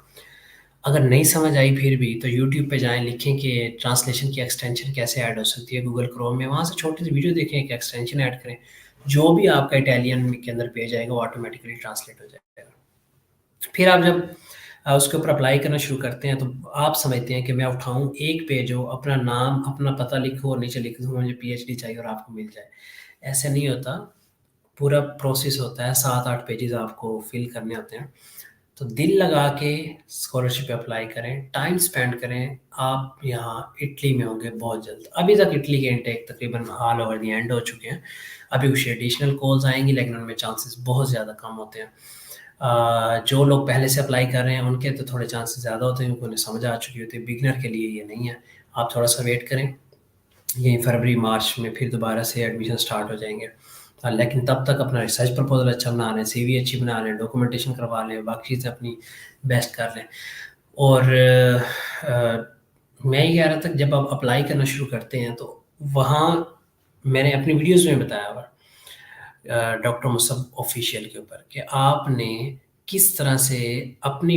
अगर नहीं समझ आई फिर भी, तो यूट्यूब पे जाएँ, लिखें कि ट्रांसलेशन की एक्सटेंशन कैसे ऐड हो सकती है गूगल क्रोम में, वहाँ से छोटी-सी वीडियो देखें, एक एक्सटेंशन ऐड करें। जो भी आपका इटालियन के अंदर पेज आएगा, वो ऑटोमैटिकली ट्रांसलेट हो जाएगा। फिर आप जब उसके ऊपर अप्लाई करना शुरू करते हैं, तो आप समझते हैं कि मैं उठाऊँ एक पेज हो, अपना नाम, अपना पता लिखूँ और नीचे लिख दूँ मुझे पीएचडी चाहिए और आपको मिल जाए। ऐसे नहीं होता, पूरा प्रोसेस होता है, 7-8 पेजेज़ आपको फिल करने होते हैं। तो दिल लगा के स्कॉलरशिप पे अप्लाई करें, टाइम स्पेंड करें, आप यहाँ इटली में होंगे बहुत जल्द। अभी तक इटली के इनटेक तकरीबन ऑल ओवर द एंड हो चुके हैं। अभी कुछ एडिशनल कॉल्स आएँगी, लेकिन उनमें चांसेस बहुत ज़्यादा कम होते हैं। जो लोग पहले से अप्लाई कर रहे हैं उनके तो थोड़े चांसेस ज़्यादा होते हैं क्योंकि उन्हें समझ आ चुकी होती है। बिगिनर के लिए ये नहीं है, आप थोड़ा-सा वेट करें, यही फरवरी-मार्च में फिर दोबारा से एडमिशन स्टार्ट हो जाएँगे। लेकिन तब तक अपना रिसर्च प्रपोज़ल अच्छा बना लें, सीवी अच्छी बना लें, डॉक्यूमेंटेशन करवा लें, बाकी चीज़ें अपनी बेस्ट कर लें। और मैं ये कह रहा था कि जब आप अप्लाई करना शुरू करते हैं तो वहाँ मैंने अपनी वीडियोज़ में बताया हुआ डॉक्टर मुसब ऑफ़िशियल के ऊपर कि आपने किस तरह से अपनी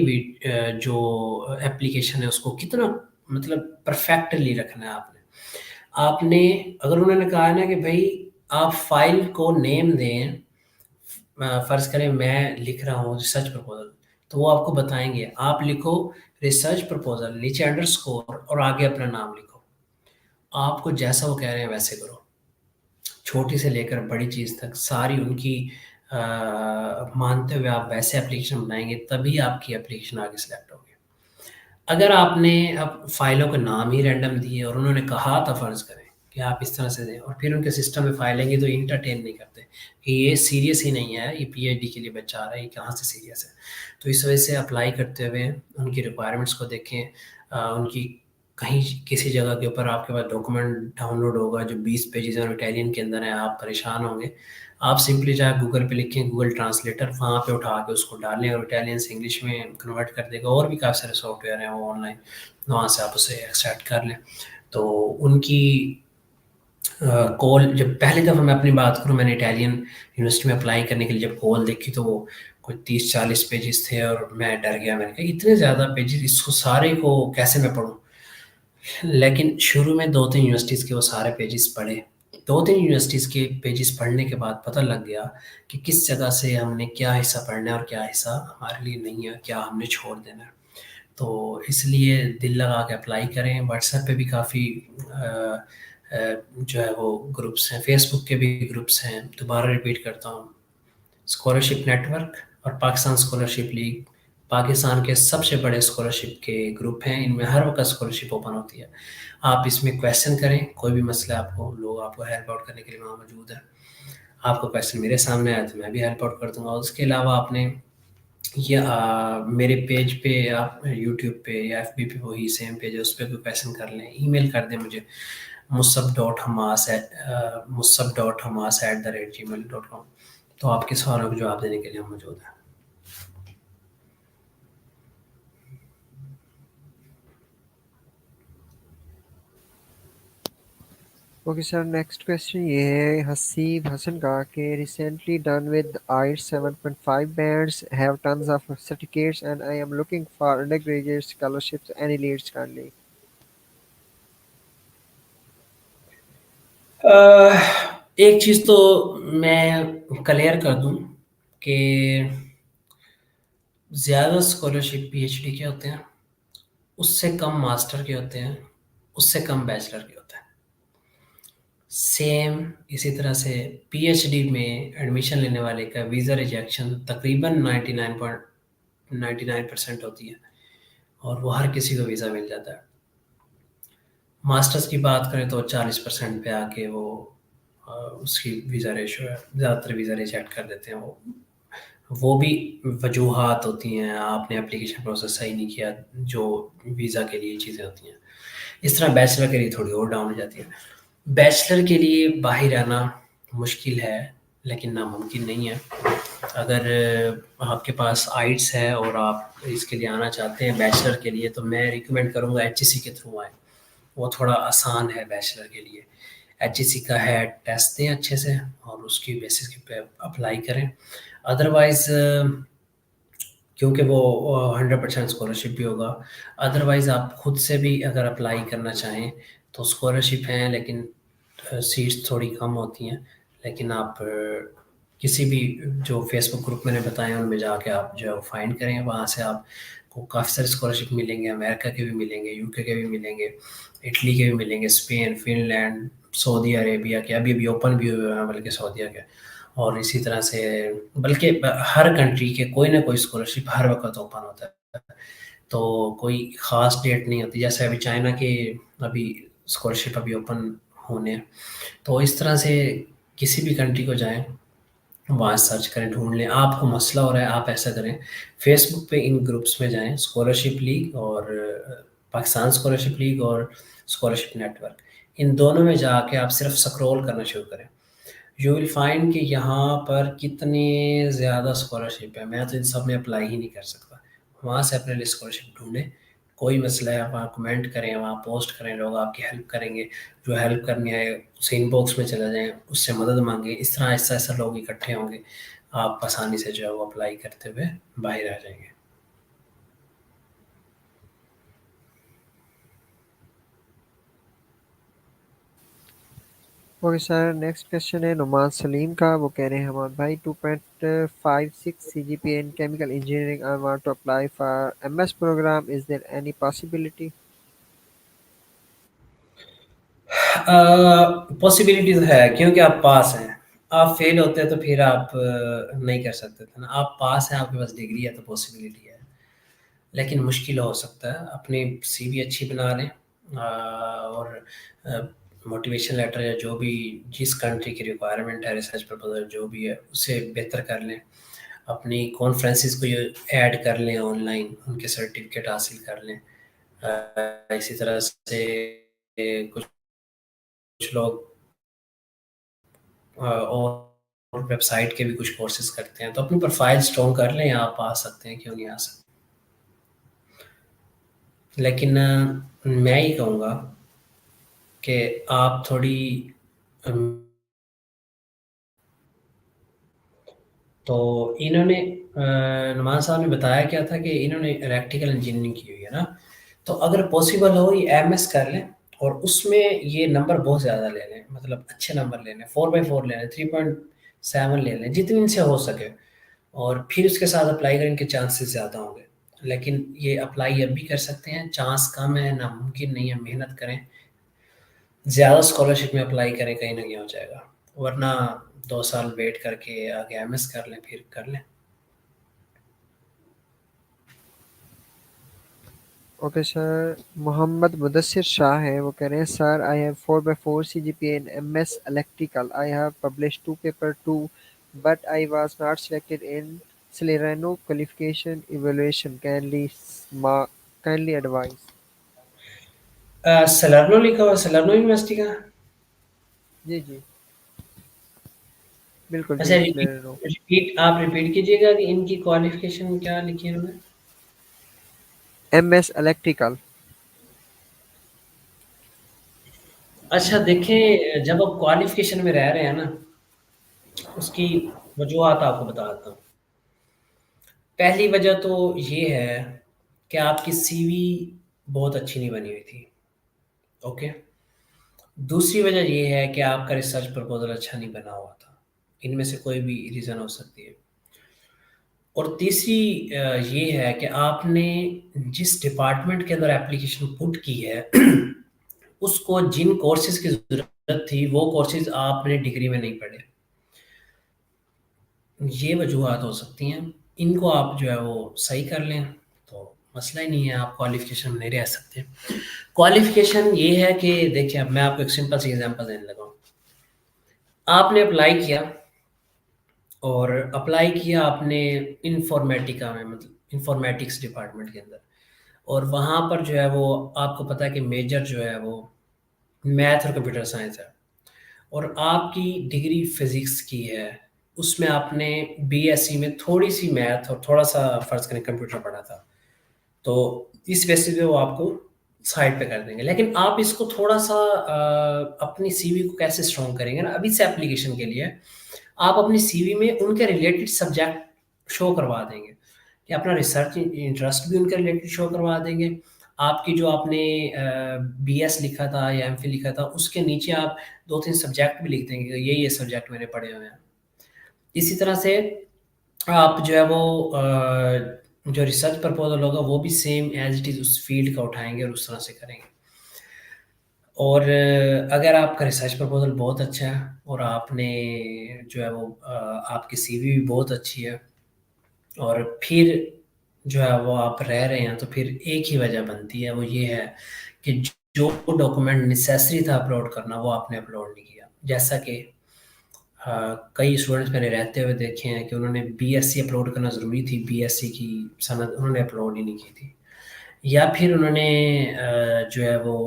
जो एप्लीकेशन है उसको कितना मतलब परफेक्टली रखना है आपने। आपने अगर उन्होंने कहा है ना कि भई आप फ़ाइल को नेम दें, फ़र्ज़ करें मैं लिख रहा हूँ रिसर्च प्रपोज़ल, तो वो आपको बताएँगे, आप लिखो रिसर्च प्रपोज़ल, नीचे अंडरस्कोर और आगे अपना नाम लिखो। आपको जैसा वो कह रहे हैं वैसे करो। छोटी से लेकर बड़ी चीज़ तक सारी उनकी मानते हुए आप वैसे एप्लीकेशन बनाएँगे, तभी आपकी एप्लीकेशन आगे सेलेक्ट होगी। अगर आपने अब फ़ाइलों के नाम ही रैंडम दिए और उन्होंने कहा था फ़र्ज़ करें कि आप इस तरह से दें, और फिर उनके सिस्टम में फाइलेंगे तो इंटरटेन नहीं करते कि ये सीरियस ही नहीं है, ये पीएचडी के लिए बच्चा आ रहा है, ये कहाँ से सीरियस है। तो इस वजह से अप्लाई करते हुए उनकी रिक्वायरमेंट्स को देखें। उनकी कहीं किसी जगह के ऊपर आपके पास डॉक्यूमेंट डाउनलोड होगा जो 20 पेजेस और इटालियन के अंदर है, आप परेशान होंगे। आप सिंपली चाहे गूगल पे लिखें, गूगल ट्रांसलेटर, वहाँ पे उठा के उसको डालें और इटालियन से इंग्लिश में कन्वर्ट कर देगा। और भी काफ़ी सारे सॉफ्टवेयर हैं वो ऑनलाइन, वहाँ से आप उसे एक्सट्रैक्ट कर लें। तो उनकी कॉल, जब पहली दफ़ा मैं अपनी बात करूँ, मैंने इटालियन यूनिवर्सिटी में अप्लाई करने के लिए जब कॉल देखी तो वो कोई 30-40 पेजेस थे और मैं डर गया। मैंने कहा इतने ज़्यादा पेजेस, इसको सारे को कैसे मैं पढूँ? लेकिन शुरू में 2-3 यूनिवर्सिटीज़ के वो सारे पेजेस पढ़े। 2-3 यूनिवर्सिटीज़ के पेजेस पढ़ने के बाद पता लग गया कि किस जगह से हमने क्या हिस्सा पढ़ना है और क्या हिस्सा हमारे लिए नहीं है, क्या हमने छोड़ देना है। तो इसलिए दिल लगा के अप्लाई करें। व्हाट्सएप पे भी काफ़ी जो है वो ग्रुप्स हैं, फेसबुक के भी ग्रुप्स हैं। दोबारा रिपीट करता हूँ, स्कॉलरशिप नेटवर्क और पाकिस्तान स्कॉलरशिप लीग पाकिस्तान के सबसे बड़े स्कॉलरशिप के ग्रुप हैं। इनमें हर वक्त स्कॉलरशिप ओपन होती है। आप इसमें क्वेश्चन करें, कोई भी मसला है आपको, लोग आपको हेल्प आउट करने के लिए वहाँ मौजूद है। आपको क्वेश्चन मेरे सामने आया तो मैं भी हेल्प आउट कर दूंगा। उसके अलावा आपने ये मेरे पेज पे, आप यूट्यूब पे या एफबी पे, वही सेम पेज है, उस पर कोई क्वेश्चन कर लें, ईमेल कर दें मुझे, musab.hamas@gmail.com। तो आपके सवालों का जवाब देने के लिए हम मौजूद हैं। ओके सर, नेक्स्ट क्वेश्चन ये है हसीब हसन का कि recently done with IELTS 7.5 bands, have tons of certificates and I am looking for undergraduate scholarships, any leads kindly। एक चीज़ तो मैं क्लियर कर दूं कि ज़्यादा स्कॉलरशिप पीएचडी के होते हैं, उससे कम मास्टर के होते हैं, उससे कम बैचलर के होते हैं। सेम इसी तरह से पीएचडी में एडमिशन लेने वाले का वीज़ा रिजेक्शन तकरीबन 99% होती है, और वो हर किसी को वीज़ा मिल जाता है। मास्टर्स की बात करें तो 40% पे आके वो उसकी वीज़ा रेशो है, ज़्यादातर वीज़ा रिजेक्ट कर देते हैं। वो भी वजूहात होती हैं, आपने एप्लीकेशन प्रोसेस सही नहीं किया, जो वीज़ा के लिए चीज़ें होती हैं। इस तरह बैचलर के लिए थोड़ी और डाउन हो जाती है। बैचलर के लिए बाहर आना मुश्किल है, लेकिन नामुमकिन नहीं है। अगर आपके पास आइट्स है और आप इसके लिए आना चाहते हैं बैचलर के लिए, तो मैं रिकमेंड करूँगा एचईसी के थ्रू आएँ। वो थोड़ा आसान है बैचलर के लिए। एचईसी का है, टेस्ट दें अच्छे से और उसकी बेसिस पे अप्लाई करें। अदरवाइज़ क्योंकि वो 100% स्कॉलरशिप भी होगा। अदरवाइज़ आप खुद से भी अगर अप्लाई करना चाहें तो स्कॉलरशिप हैं, लेकिन सीट्स थोड़ी कम होती हैं। लेकिन आप किसी भी जो फेसबुक ग्रुप मैंने बताए हैं उनमें जाके आप जो है वो फाइंड करें, वहाँ से आपको काफ़ी सारे स्कॉलरशिप मिलेंगे। अमेरिका के भी मिलेंगे, यूके के भी मिलेंगे, इटली के भी मिलेंगे, स्पेन, फिनलैंड, सऊदी अरेबिया के अभी अभी ओपन भी हुए हैं, बल्कि सऊदीया के। और इसी तरह से बल्कि हर कंट्री के कोई ना कोई स्कॉलरशिप हर वक्त ओपन होता है। तो कोई ख़ास डेट नहीं होती, जैसे अभी चाइना के अभी स्कॉलरशिप अभी ओपन होने हैं। तो इस तरह से किसी भी कंट्री को जाएं, वहाँ सर्च करें, ढूंढ लें। आपको मसला हो रहा है, आप ऐसा करें, फेसबुक पे इन ग्रुप्स में जाएं, स्कॉलरशिप लीग और पाकिस्तान स्कॉलरशिप लीग और स्कॉलरशिप नेटवर्क, इन दोनों में जाके आप सिर्फ स्क्रॉल करना शुरू करें। यू विल फाइंड कि यहाँ पर कितने ज़्यादा स्कॉलरशिप है। मैं तो इन सब में अप्लाई ही नहीं कर सकता। वहाँ से अपने लिए स्कॉलरशिप ढूंढें। कोई मसला है, वहाँ कमेंट करें, वहाँ पोस्ट करें, लोग आपकी हेल्प करेंगे। जो हेल्प करनी आए उसे इनबॉक्स में चले जाएँ, उससे मदद मांगें। इस तरह ऐसा ऐसा लोग इकट्ठे होंगे, आप आसानी से जो है वो अप्लाई करते हुए बाहर आ जाएंगे। ओके सर, नेक्स्ट क्वेश्चन है नुमान सलीम का। वो कह रहे हैं हमारे भाई 2.56 CGPA in chemical engineering, I want to apply for MS program, is there any possibility। Possibility तो है, क्योंकि आप पास हैं। आप फेल होते हैं तो फिर आप नहीं कर सकते थे ना। आप पास हैं, आपके पास डिग्री है, तो पॉसिबिलिटी है। लेकिन मुश्किल हो सकता है। अपनी सीवी अच्छी बना लें और मोटिवेशन लेटर या जो भी जिस कंट्री की रिक्वायरमेंट है, रिसर्च प्रपोजल जो भी है, उसे बेहतर कर लें। अपनी कॉन्फ्रेंसेस को ये ऐड कर लें ऑनलाइन, उनके सर्टिफिकेट हासिल कर लें। इसी तरह से कुछ कुछ लोग और वेबसाइट के भी कुछ कोर्सेज करते हैं, तो अपनी प्रोफाइल स्ट्रॉन्ग कर लें, आप आ सकते हैं, क्यों नहीं आ सकते। लेकिन मैं ये कहूँगा कि आप थोड़ी अम, तो इन्होंने नुमान साहब ने बताया क्या था कि इन्होंने इलेक्ट्रिकल इंजीनियरिंग की हुई है ना, तो अगर पॉसिबल हो ये एमएस कर लें और उसमें ये नंबर बहुत ज़्यादा ले लें, मतलब अच्छे नंबर ले लें, 4/4 ले लें, 3.7 ले लें, जितनी इनसे हो सके, और फिर उसके साथ अप्लाई करें, इनके चांसेस ज़्यादा होंगे। लेकिन ये अप्लाई अब भी कर सकते हैं, चांस कम है, नामुमकिन नहीं है, मेहनत करें, ज़्यादा स्कॉलरशिप में अप्लाई करें, कहीं ना कहीं हो जाएगा। वरना 2 साल वेट करके आगे एमएस कर लें, फिर कर लें। ओके सर, मोहम्मद मुदस्सिर शाह है, वो कह रहे हैं sir I have 4/4 CGPA in MS electrical. I have published 2 paper too, but I was not selected in Salerno qualification evaluation. Kindly advise. सलर्नो लिखा हुआ, सलर्नो यूनिवर्सिटी का। जी जी, बिल्कुल अच्छा, जी, रिपीट सलेनो। रिपीट आप रिपीट कीजिएगा कि इनकी क्वालिफिकेशन क्या लिखी है उन्होंने। MS electrical। अच्छा देखें, जब आप क्वालिफिकेशन में रह रहे हैं ना, उसकी वजूहत आपको बताता हूँ। पहली वजह तो ये है कि आपकी सीवी बहुत अच्छी नहीं बनी हुई थी। ओके। दूसरी वजह ये है कि आपका रिसर्च प्रपोजल अच्छा नहीं बना हुआ था। इनमें से कोई भी रीज़न हो सकती है। और तीसरी ये है कि आपने जिस डिपार्टमेंट के अंदर एप्लीकेशन पुट की है उसको जिन कोर्सेज की ज़रूरत थी वो कोर्सेज आपने डिग्री में नहीं पढ़े। ये वजूहत हो सकती हैं। इनको आप जो है वो सही कर लें तो मसला ही नहीं है, आप क्वालिफ़िकेशन में नहीं रह सकते। क्वालिफ़िकेशन ये है कि देखिए, अब मैं आपको एक सिंपल सी एग्ज़ाम्पल देने लगा हूँ। आपने अप्लाई किया, और अप्लाई किया आपने इन्फॉर्मेटिका में, मतलब इन्फॉर्मेटिक्स डिपार्टमेंट के अंदर, और वहाँ पर जो है वो आपको पता है कि मेजर जो है वो मैथ और कंप्यूटर साइंस है, और आपकी डिग्री फिजिक्स की है। उसमें आपने बीएससी में थोड़ी सी मैथ और थोड़ा सा फर्ज करें कंप्यूटर पढ़ा था, तो इस बेसिस पे वो आपको साइड पे कर देंगे। लेकिन आप इसको थोड़ा सा अपनी सीवी को कैसे स्ट्रॉन्ग करेंगे ना, अभी से एप्लीकेशन के लिए आप अपनी सीवी में उनके रिलेटेड सब्जेक्ट शो करवा देंगे, कि अपना रिसर्च इंटरेस्ट भी उनके रिलेटेड शो करवा देंगे। आपकी जो आपने बीएस लिखा था या एमफिल लिखा था, उसके नीचे आप 2-3 सब्जेक्ट भी लिख देंगे, ये सब्जेक्ट मैंने पढ़े हुए हैं। इसी तरह से आप जो है वो जो रिसर्च प्रपोजल होगा वो भी सेम एज इट इज़ उस फील्ड का उठाएंगे और उस तरह से करेंगे। और अगर आपका रिसर्च प्रपोजल बहुत अच्छा है और आपने जो है वो आपकी सीवी भी बहुत अच्छी है, और फिर जो है वो आप रह रहे हैं, तो फिर एक ही वजह बनती है, वो ये है कि जो डॉक्यूमेंट नेसेसरी था अपलोड करना वो आपने अपलोड नहीं किया। जैसा कि कई स्टूडेंट्स मैंने रहते हुए देखे हैं कि उन्होंने बीएससी अपलोड करना ज़रूरी थी, बीएससी की सनद उन्होंने अपलोड ही नहीं की थी। या फिर उन्होंने जो है वो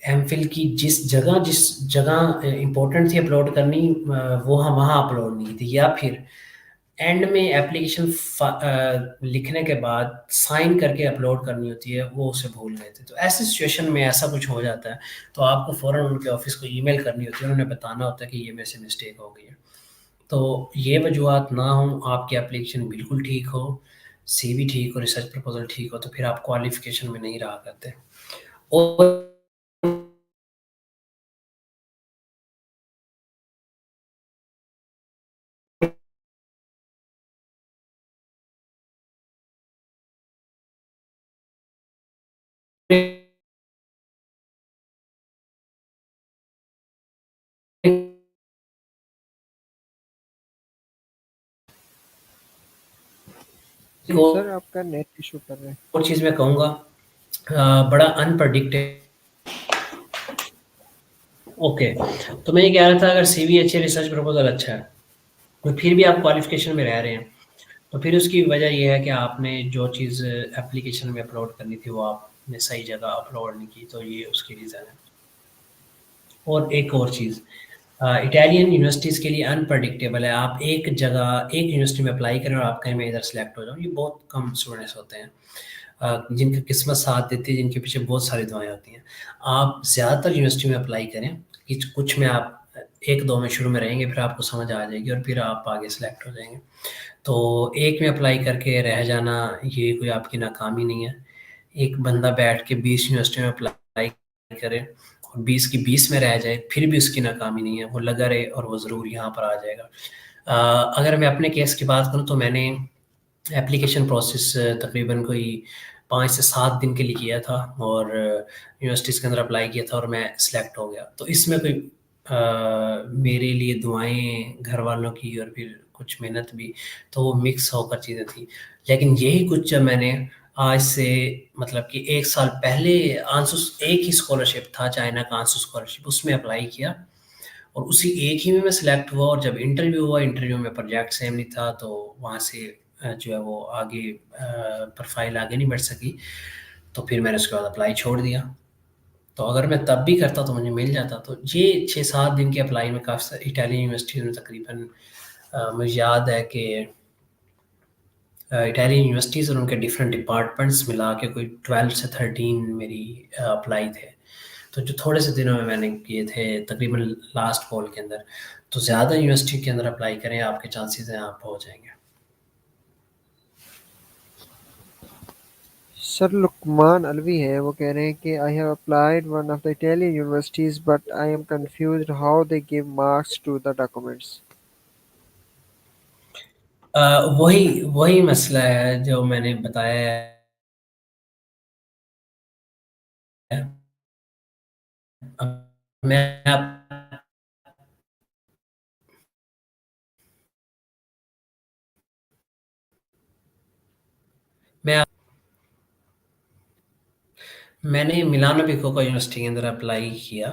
एमफिल की जिस जगह इम्पोर्टेंट थी अपलोड करनी, वो हम वहाँ अपलोड नहीं की थी। या फिर एंड में एप्लीकेशन लिखने के बाद साइन करके अपलोड करनी होती है, वो उसे भूल गए थे। तो ऐसी सिचुएशन में ऐसा कुछ हो जाता है, तो आपको फ़ौरन उनके ऑफिस को ईमेल करनी होती है, उन्हें बताना होता है कि ये मेरे से मिस्टेक हो गई है। तो ये वजूहत ना हो, आपकी एप्लीकेशन बिल्कुल ठीक हो, सीवी ठीक हो, रिसर्च प्रपोजल ठीक हो, तो फिर आप क्वालिफिकेशन में नहीं रहा करते। और सर आपका नेट इशू कर रहे हैं। और चीज़ मैं कहूँगा, बड़ा अनप्रडिक्टेबल ओके, तो मैं ये कह रहा था अगर सीवी अच्छे, रिसर्च प्रपोजल अच्छा है, तो फिर भी आप क्वालिफिकेशन में रह रहे हैं, तो फिर उसकी वजह ये है कि आपने जो चीज़ एप्लीकेशन में अपलोड करनी थी वो आपने सही जगह अपलोड नहीं की, तो ये उसकी रीज़न है। और एक और चीज़, इटालियन यूनिवर्सिटीज़ के लिए अनप्रडिक्टेबल है। आप एक जगह एक यूनिवर्सिटी में अप्लाई करें और आप कहें मैं इधर सेलेक्ट हो जाऊँ, ये बहुत कम स्टूडेंट्स होते हैं जिनकी किस्मत साथ देती है, जिनके पीछे बहुत सारी दुआएं होती हैं। आप ज़्यादातर यूनिवर्सिटी में अप्लाई करें कि कुछ में आप एक दो में शुरू में रहेंगे, फिर आपको समझ आ जाएगी और फिर आप आगे सेलेक्ट हो जाएंगे। तो एक में अप्लाई करके रह जाना ये कोई आपकी नाकामी नहीं है। एक बंदा बैठ के 20 यूनिवर्सिटी में अप्लाई करे और 20 की 20 में रह जाए, फिर भी उसकी नाकामी नहीं है, वो लगा रहे और वो ज़रूर यहाँ पर आ जाएगा। अगर मैं अपने केस की बात करूँ तो मैंने एप्लीकेशन प्रोसेस तकरीबन कोई 5 से 7 दिन के लिए किया था और यूनिवर्सिटीज़ के अंदर अप्लाई किया था और मैं सिलेक्ट हो गया। तो इसमें कोई मेरे लिए दुआएँ घर वालों की और फिर कुछ मेहनत भी, तो वो मिक्स होकर चीज़ें थी। लेकिन यही कुछ जब मैंने आज से मतलब कि 1 साल पहले आंसू एक ही स्कॉलरशिप था, चाइना का आंसू स्कॉलरशिप, उसमें अप्लाई किया और उसी एक ही में मैं सिलेक्ट हुआ और जब इंटरव्यू हुआ, इंटरव्यू में प्रोजेक्ट सेम नहीं था, तो वहाँ से जो है वो आगे प्रोफाइल आगे नहीं बढ़ सकी, तो फिर मैंने उसके बाद अप्लाई छोड़ दिया। तो अगर मैं तब भी करता तो मुझे मिल जाता। तो ये 6-7 दिन की अप्लाई में काफ़ी सारी इटालियन यूनिवर्सिटीज़ में तकरीबन मुझे याद है कि इटालियन यूनिवर्सिटीज़ और उनके डिफरेंट डिपार्टमेंट्स मिला के कोई 12 से 13 मेरी अप्लाई थे। तो जो थोड़े से दिनों में मैंने किए थे तकरीबन लास्ट कॉल के अंदर। तो ज़्यादा यूनिवर्सिटी के अंदर अप्लाई करें, आपके चांसेस हैं आप हो जाएँगे। सर लुकमान अलवी हैं, वो कह रहे हैं कि I have applied one of the Italian universities but I am confused how they give marks to the documents. Uh, वही वही मसला है जो मैंने बताया है। अब मैं आप मैं मैंने मिलानो बिकोका यूनिवर्सिटी के अंदर अप्लाई किया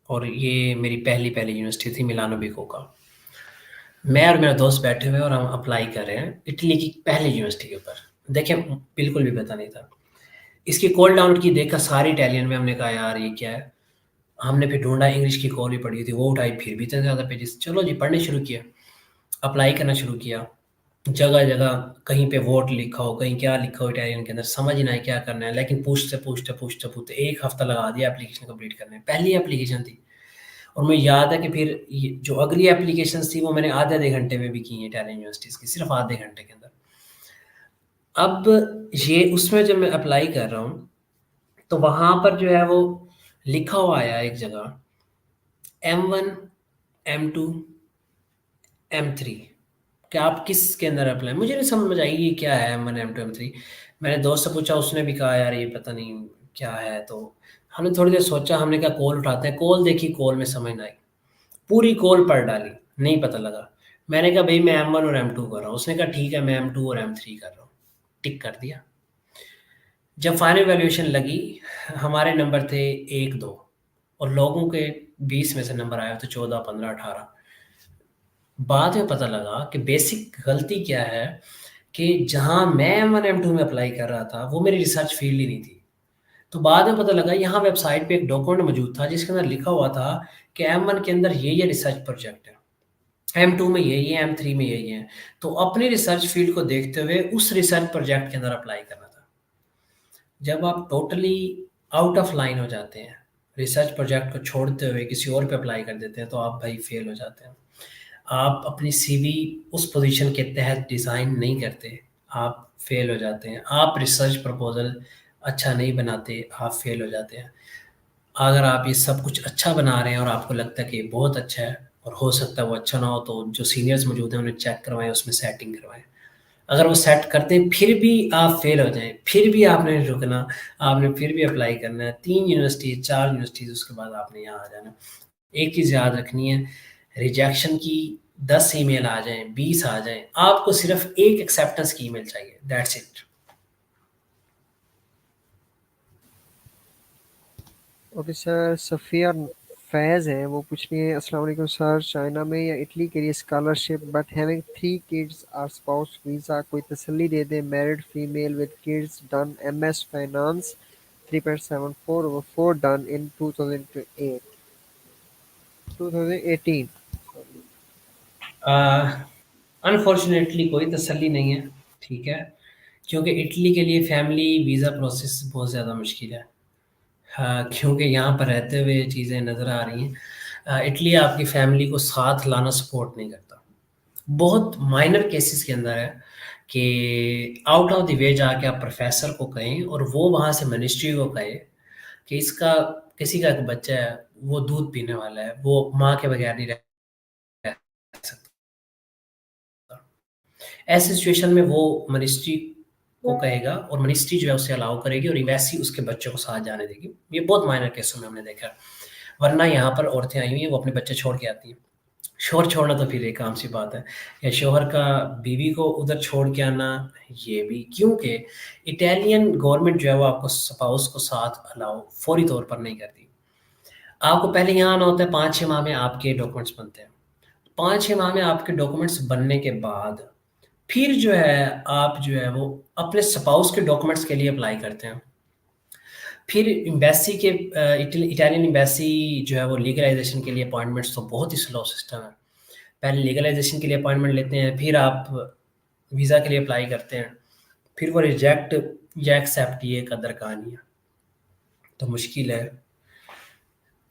और ये मेरी पहली यूनिवर्सिटी थी मिलानो बिकोका। मैं और मेरा दोस्त बैठे हुए हैं और हम अप्लाई कर रहे हैं इटली की पहली यूनिवर्सिटी के ऊपर। देखिए, बिल्कुल भी पता नहीं था। इसकी कॉल डाउन की, देखा सारी इटालियन में, हमने कहा यार ये क्या है? हमने फिर ढूँढा, इंग्लिश की कॉल भी पड़ी थी, वो उठाई, फिर भी इतने ज़्यादा पेजेज़। चलो जी, पढ़ने शुरू किया, अप्लाई करना शुरू किया। जगह-जगह कहीं पे वोट लिखा हो, कहीं क्या लिखा हो इटालियन के अंदर, समझ ही ना आए क्या करना है। लेकिन पूछते 1 हफ्ता लगा दिया एप्लीकेशन कंप्लीट करने में। पहली एप्लीकेशन थी और मुझे याद है कि फिर ये जो अगली एप्लीकेशंस थी वो मैंने आधे-आधे घंटे में भी की हैं इटालियन यूनिवर्सिटीज़ की, सिर्फ़ आधे घंटे के अंदर। अब ये उसमें जब मैं अप्लाई कर रहा हूँ, तो वहाँ पर जो है वो लिखा हुआ आया एक जगह M1, M2, M3, कि आप किसके अंदर अप्लाई, मुझे नहीं समझ में आई ये क्या है M1, M2, M3। मैंने दोस्त से पूछा, उसने भी कहा यार ये पता नहीं क्या है। तो हमने थोड़ी देर सोचा, हमने कहा कॉल उठाते हैं। कॉल देखी, कॉल में समझ ना आई, पूरी कॉल पढ़ डाली, नहीं पता लगा। मैंने कहा भई मैं M1 और M2 कर रहा हूँ। उसने कहा ठीक है मैं M2 और M3 कर रहा हूँ। टिक कर दिया। जब फाइनल वैल्यूएशन लगी, हमारे नंबर थे 1-2 और लोगों के 20 में से नंबर आए थे 14, 15, 18। बाद में पता लगा कि बेसिक गलती क्या है कि जहाँ मैं M1 M2 में अप्लाई कर रहा था, वो मेरी रिसर्च फील्ड ही नहीं थी। तो बाद में पता लगा यहाँ वेबसाइट पे एक डॉक्यूमेंट मौजूद था जिसके अंदर लिखा हुआ था कि M1 के अंदर ये रिसर्च प्रोजेक्ट है, M2 में ये M3 में ये है। तो अपनी रिसर्च फील्ड को देखते हुए उस रिसर्च प्रोजेक्ट के अंदर अप्लाई करना था। जब आप टोटली आउट ऑफ लाइन हो जाते हैं, रिसर्च प्रोजेक्ट को छोड़ते हुए किसी और पे अप्लाई कर देते हैं, तो आप भाई फेल हो जाते हैं। आप अपनी सीवी उस पोजीशन के तहत डिज़ाइन नहीं करते, आप फेल हो जाते हैं। आप रिसर्च प्रपोजल अच्छा नहीं बनाते, आप फेल हो जाते हैं। अगर आप ये सब कुछ अच्छा बना रहे हैं और आपको लगता है कि ये बहुत अच्छा है और हो सकता है वो अच्छा ना हो, तो जो सीनियर्स मौजूद हैं उन्हें चेक करवाएँ, उसमें सेटिंग करवाएँ। अगर वो सेट करते हैं फिर भी आप फेल हो जाएँ, फिर भी आपने नहीं रुकना, आपने फिर भी अप्लाई करना है। 3 यूनिवर्सिटी, 4 यूनिवर्सिटीज़, उसके बाद आपने यहाँ आ जाना। एक चीज़ याद रखनी है, रिजेक्शन की 10 ईमेल आ जाएँ, 20 आ जाएँ, आपको सिर्फ़ एक एक्सेप्टेंस की ईमेल चाहिए, that's it. Okay sir, Safia Faiz हैं, वो पूछ रही हैं, अस्सलाम वालेकुम सर, चाइना में या इटली के लिए स्कॉलरशिप बट हैविंग 3 किड्स और स्पाउस वीज़ा, कोई तसल्ली दे दे, married female with kids, done MS finance 3.74 over 4, done in 2008 2018 sorry. Unfortunately कोई तसल्ली नहीं है, ठीक है, क्योंकि इटली के लिए फैमिली वीज़ा प्रोसेस बहुत ज़्यादा मुश्किल है। हाँ, क्योंकि यहाँ पर रहते हुए चीज़ें नज़र आ रही हैं। इटली आपकी फैमिली को साथ लाना सपोर्ट नहीं करता। बहुत माइनर केसेस के अंदर है कि आउट ऑफ द वे जाके आप प्रोफेसर को कहें और वो वहाँ से मिनिस्ट्री को कहे कि इसका किसी का एक बच्चा है, वो दूध पीने वाला है, वो माँ के बगैर नहीं रह सकता। ऐसी सिचुएशन में वो मिनिस्ट्री को कहेगा और मिनिस्ट्री जो है उसे अलाउ करेगी और वैसे ही उसके बच्चे को साथ जाने देगी। ये बहुत माइनर केसों में हमने देखा है। वरना यहाँ पर औरतें आई हुई हैं, वो अपने बच्चे छोड़ के आती हैं। शोहर छोड़ना तो फिर एक आम सी बात है, या शोहर का बीवी को उधर छोड़ के आना, ये भी, क्योंकि इटालियन गवर्नमेंट जो है वो आपको स्पाउस को साथ अलाउ फौरी तौर पर नहीं करती। आपको पहले यहाँ आना होता है, 5-6 माह में आपके डॉक्यूमेंट्स बनते हैं। 5-6 माह में आपके डॉक्यूमेंट्स बनने के बाद फिर जो है आप जो है वो अपने स्पाउस के डॉक्यूमेंट्स के लिए अप्लाई करते हैं। फिर एम्बेसी के इटालियन एम्बेसी जो है वो लीगलाइजेशन के लिए अपॉइंटमेंट्स तो बहुत ही स्लो सिस्टम है। पहले लीगलाइजेशन के लिए अपॉइंटमेंट लेते हैं, फिर आप वीज़ा के लिए अप्लाई करते हैं, फिर वो रिजेक्ट या एक्सेप्ट, ये कदर कहानी है। तो मुश्किल है,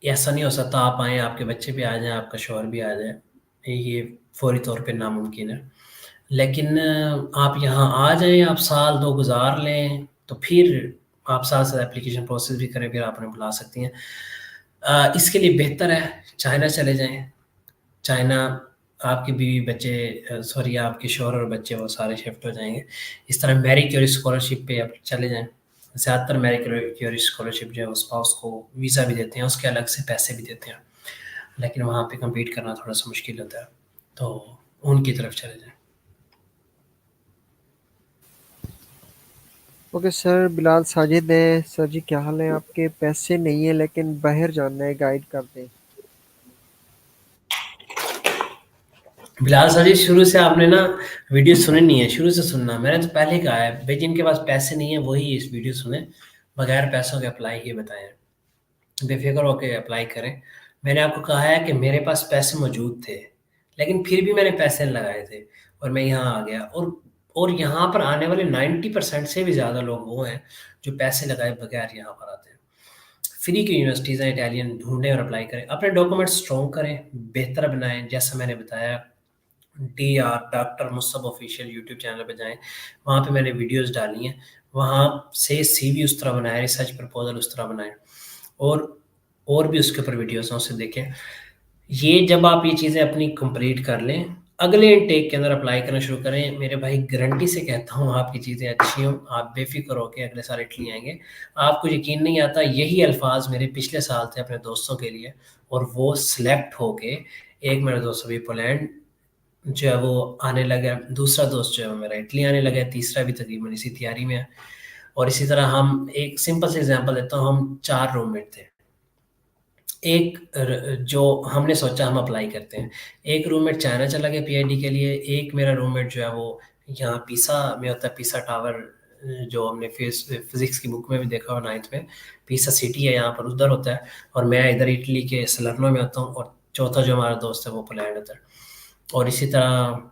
ऐसा नहीं हो सकता आप आएँ, आपके बच्चे भी आ जाएँ, आपका शौहर भी आ जाए, ये फ़ौरी तौर पे नामुमकिन है। लेकिन आप यहाँ आ जाएँ, आप साल 2 गुज़ार लें, तो फिर आप साथ-साथ एप्लीकेशन प्रोसेस भी करें, फिर आप उन्हें बुला सकती हैं। इसके लिए बेहतर है चाइना चले जाएँ। चाइना आपकी बीवी बच्चे सॉरी आपके शौहर और बच्चे वो सारे शिफ्ट हो जाएँगे। इस तरह मैरी क्यूरी स्कॉलरशिप पे आप चले जाएँ। ज़्यादातर मैरी क्यूरी स्कॉलरशिप जो है वो स्पाउस को वीज़ा भी देते हैं, उसके अलग से पैसे भी देते हैं। लेकिन वहाँ पे कम्पीट करना थोड़ा-सा मुश्किल होता है, तो उनकी तरफ चले जाएँ। ओके सर, बिलाल साजिद है। सर जी क्या हाल है आपके? पैसे नहीं है लेकिन बाहर जाना है, गाइड कर दें। बिलाल सर जी, शुरू से आपने ना वीडियो सुनी नहीं है, शुरू से सुनना। मैंने तो पहले कहा है भई जिनके पास पैसे नहीं है वही इस वीडियो सुनें, बगैर पैसों के अप्लाई किए बताएँ। बेफ़िक्र होके अप्लाई करें। मैंने आपको कहा है कि मेरे पास पैसे मौजूद थे, लेकिन फिर भी मैंने पैसे लगाए थे और मैं यहाँ आ गया, और यहाँ पर आने वाले 90% से भी ज़्यादा लोग वो हैं, जो पैसे लगाए बगैर यहाँ पर आते हैं। फ्री की यूनिवर्सिटीज़ हैं इटालियन, ढूँढें और अप्लाई करें। अपने डॉक्यूमेंट स्ट्रॉन्ग करें, बेहतर बनाएँ, जैसा मैंने बताया। DR doctor Mustafa official YouTube channel पे जाएँ, वहाँ पे मैंने वीडियोज़ डाली हैं। वहाँ से सीवी उस तरह बनाएँ, रिसर्च प्रपोज़ल उस तरह बनाएँ, और और भी उसके ऊपर वीडियोज़ हैं, उसे देखें। ये जब आप ये चीज़ें अपनी कंप्लीट कर लें, अगले इनटेक के अंदर अप्लाई करना शुरू करें। मेरे भाई गारंटी से कहता हूँ आपकी चीज़ें अच्छी हों, आप बेफ़िक्र होके अगले साल इटली आएँगे। आपको यकीन नहीं आता, यही अल्फ़ाज़ मेरे पिछले साल थे अपने दोस्तों के लिए, और वो सिलेक्ट हो के, एक मेरा दोस्त अभी पोलैंड जो है वो आने लगा है, दूसरा दोस्त जो है वो मेरा इटली आने लगा है, तीसरा भी तकरीबन इसी तैयारी में है। और इसी तरह हम, एक सिंपल सी एग्ज़ाम्पल देता हूँ, हम 4 रूममेट थे। एक जो हमने सोचा हम अप्लाई करते हैं। एक रूममेट चाइना चला गया पीएचडी के लिए, एक मेरा रूममेट जो है वो यहाँ पीसा में होता है, पीसा टावर, जो हमने फिज़िक्स की बुक में भी देखा हो 9th में, पीसा सिटी है यहाँ पर, उधर होता है। और मैं इधर इटली के सलर्नो में होता हूँ, और चौथा जो हमारा दोस्त है वो पोलैंड होता है। और इसी तरह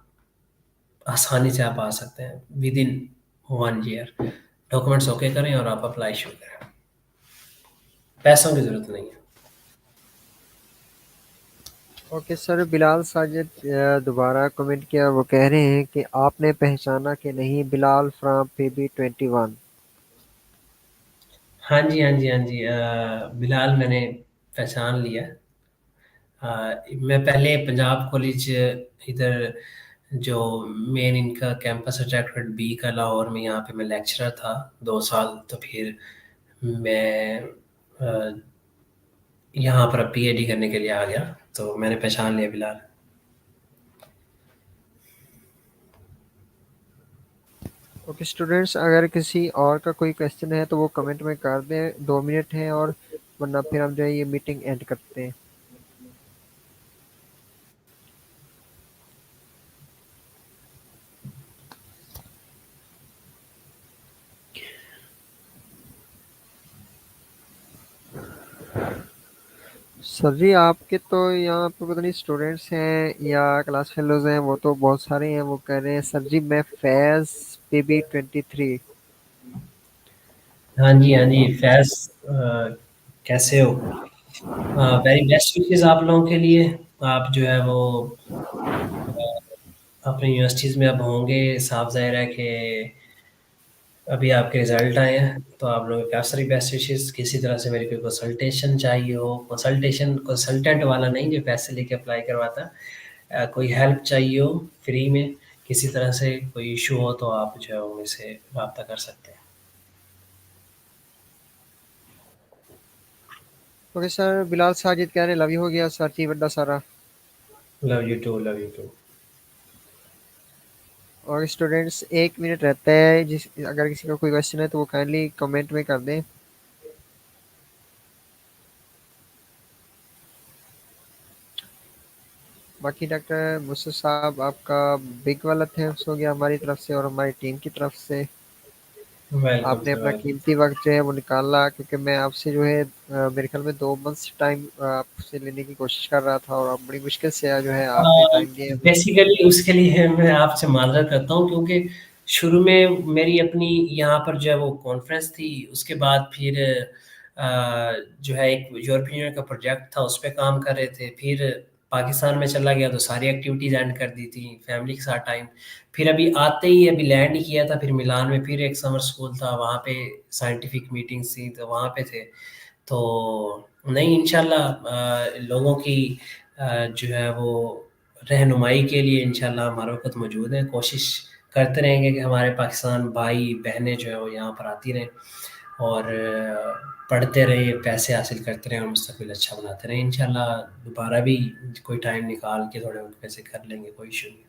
आसानी से आप आ सकते हैं विदिन 1 ईयर। डॉक्यूमेंट्स ओके करें और आप अप्लाई शुरू करें। पैसों की ज़रूरत नहीं है। ओके सर, बिलाल साजिद दोबारा कमेंट किया, वो कह रहे हैं कि आपने पहचाना कि नहीं, बिलाल फ्रॉम PB21। हाँ जी, हाँ जी, हाँ जी। बिलाल मैंने पहचान लिया। मैं पहले पंजाब कॉलेज इधर, जो मेन इनका कैंपस है डायरेक्टरेट बी का लाहौर में, यहाँ पे मैं लेक्चरर था 2 साल। तो फिर मैं यहाँ पर पीएचडी करने के लिए आ गया, तो मैंने पहचान लिया बिलाल। ओके स्टूडेंट्स, अगर किसी और का कोई क्वेश्चन है तो वो कमेंट में कर दें, 2 मिनट है और, वरना फिर हम जो है ये मीटिंग एंड करते हैं। सर जी आपके तो यहाँ पे पता नहीं स्टूडेंट्स हैं या क्लास फेलोज हैं, वो तो बहुत सारे हैं। वो कह रहे हैं सर जी मैं फैज PB 23। हाँ जी फैज, कैसे हो? वेरी बेस्ट विशेस आप लोगों के लिए। आप जो है वो अपनी यूनिवर्सिटीज़ में अब होंगे। साफ ज़ाहिर है कि अभी आपके रिजल्ट आए हैं, तो आप लोगों के सारी बेस्ट विशेस। किसी तरह से मेरी कोई कंसल्टेशन चाहिए हो, कंसल्टेशन कंसल्टेंट वाला नहीं जो पैसे लेके अप्लाई करवाता, कोई हेल्प चाहिए हो फ्री में, किसी तरह से कोई इशू हो, तो आप जो है वो मुझसे रब्ता कर सकते हैं। ओके सर, बिलाल साजिद कह रहे हैं लव यू हो गया सर जी बड्डा सारा। Love you too, love you too. और स्टूडेंट्स 1 मिनट रहता है, जिस अगर किसी का कोई क्वेश्चन है तो वो काइंडली कमेंट में कर दें। बाकी डॉक्टर मुसर साहब आपका बिग वाला थैंक्स हो गया हमारी तरफ से और हमारी टीम की तरफ से। वेलकम आपने सर, अपना वेलकम। कीमती वक्त जो है वो निकाला, क्योंकि मैं आपसे जो है मेरे ख्याल में 2 मंथ्स टाइम आपसे लेने की कोशिश कर रहा था और आप बड़ी मुश्किल से जो है आपने टाइम दिया हमें। बेसिकली उसके लिए मैं आपसे माजरत करता हूँ, क्योंकि शुरू में मेरी अपनी यहाँ पर जो है वो कॉन्फ्रेंस थी। उसके बाद फिर जो है एक यूरोपियन यूनियन का प्रोजेक्ट था, उस पे काम कर रहे थे। फिर पाकिस्तान में चला गया तो सारी एक्टिविटीज़ एंड कर दी थी, फैमिली के साथ टाइम। फिर अभी आते ही अभी लैंड ही किया था, फिर मिलान में फिर एक समर स्कूल था, वहाँ पे साइंटिफिक मीटिंग्स थी तो वहाँ पे थे। तो नहीं, इंशाल्लाह लोगों की जो है वो रहनुमाई के लिए इंशाल्लाह हमारे वक़्त मौजूद है। कोशिश करते रहेंगे कि हमारे पाकिस्तान भाई बहनें जो है वो यहाँ पर आती रहें और पढ़ते रहें, पैसे हासिल करते रहें और मुस्तकबिल अच्छा बनाते रहें। इंशाल्लाह दोबारा भी कोई टाइम निकाल के थोड़े बहुत पैसे कर लेंगे, कोई इशू नहीं।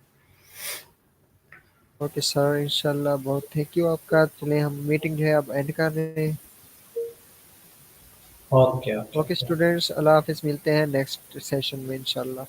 ओके सर, इंशाल्लाह। बहुत थैंक यू आपका। चलें हम मीटिंग जो है अब एंड कर रहे हैं। Okay, okay, okay okay. Students, Allah हाफिज़, मिलते हैं नेक्स्ट सेशन में इंशाल्लाह।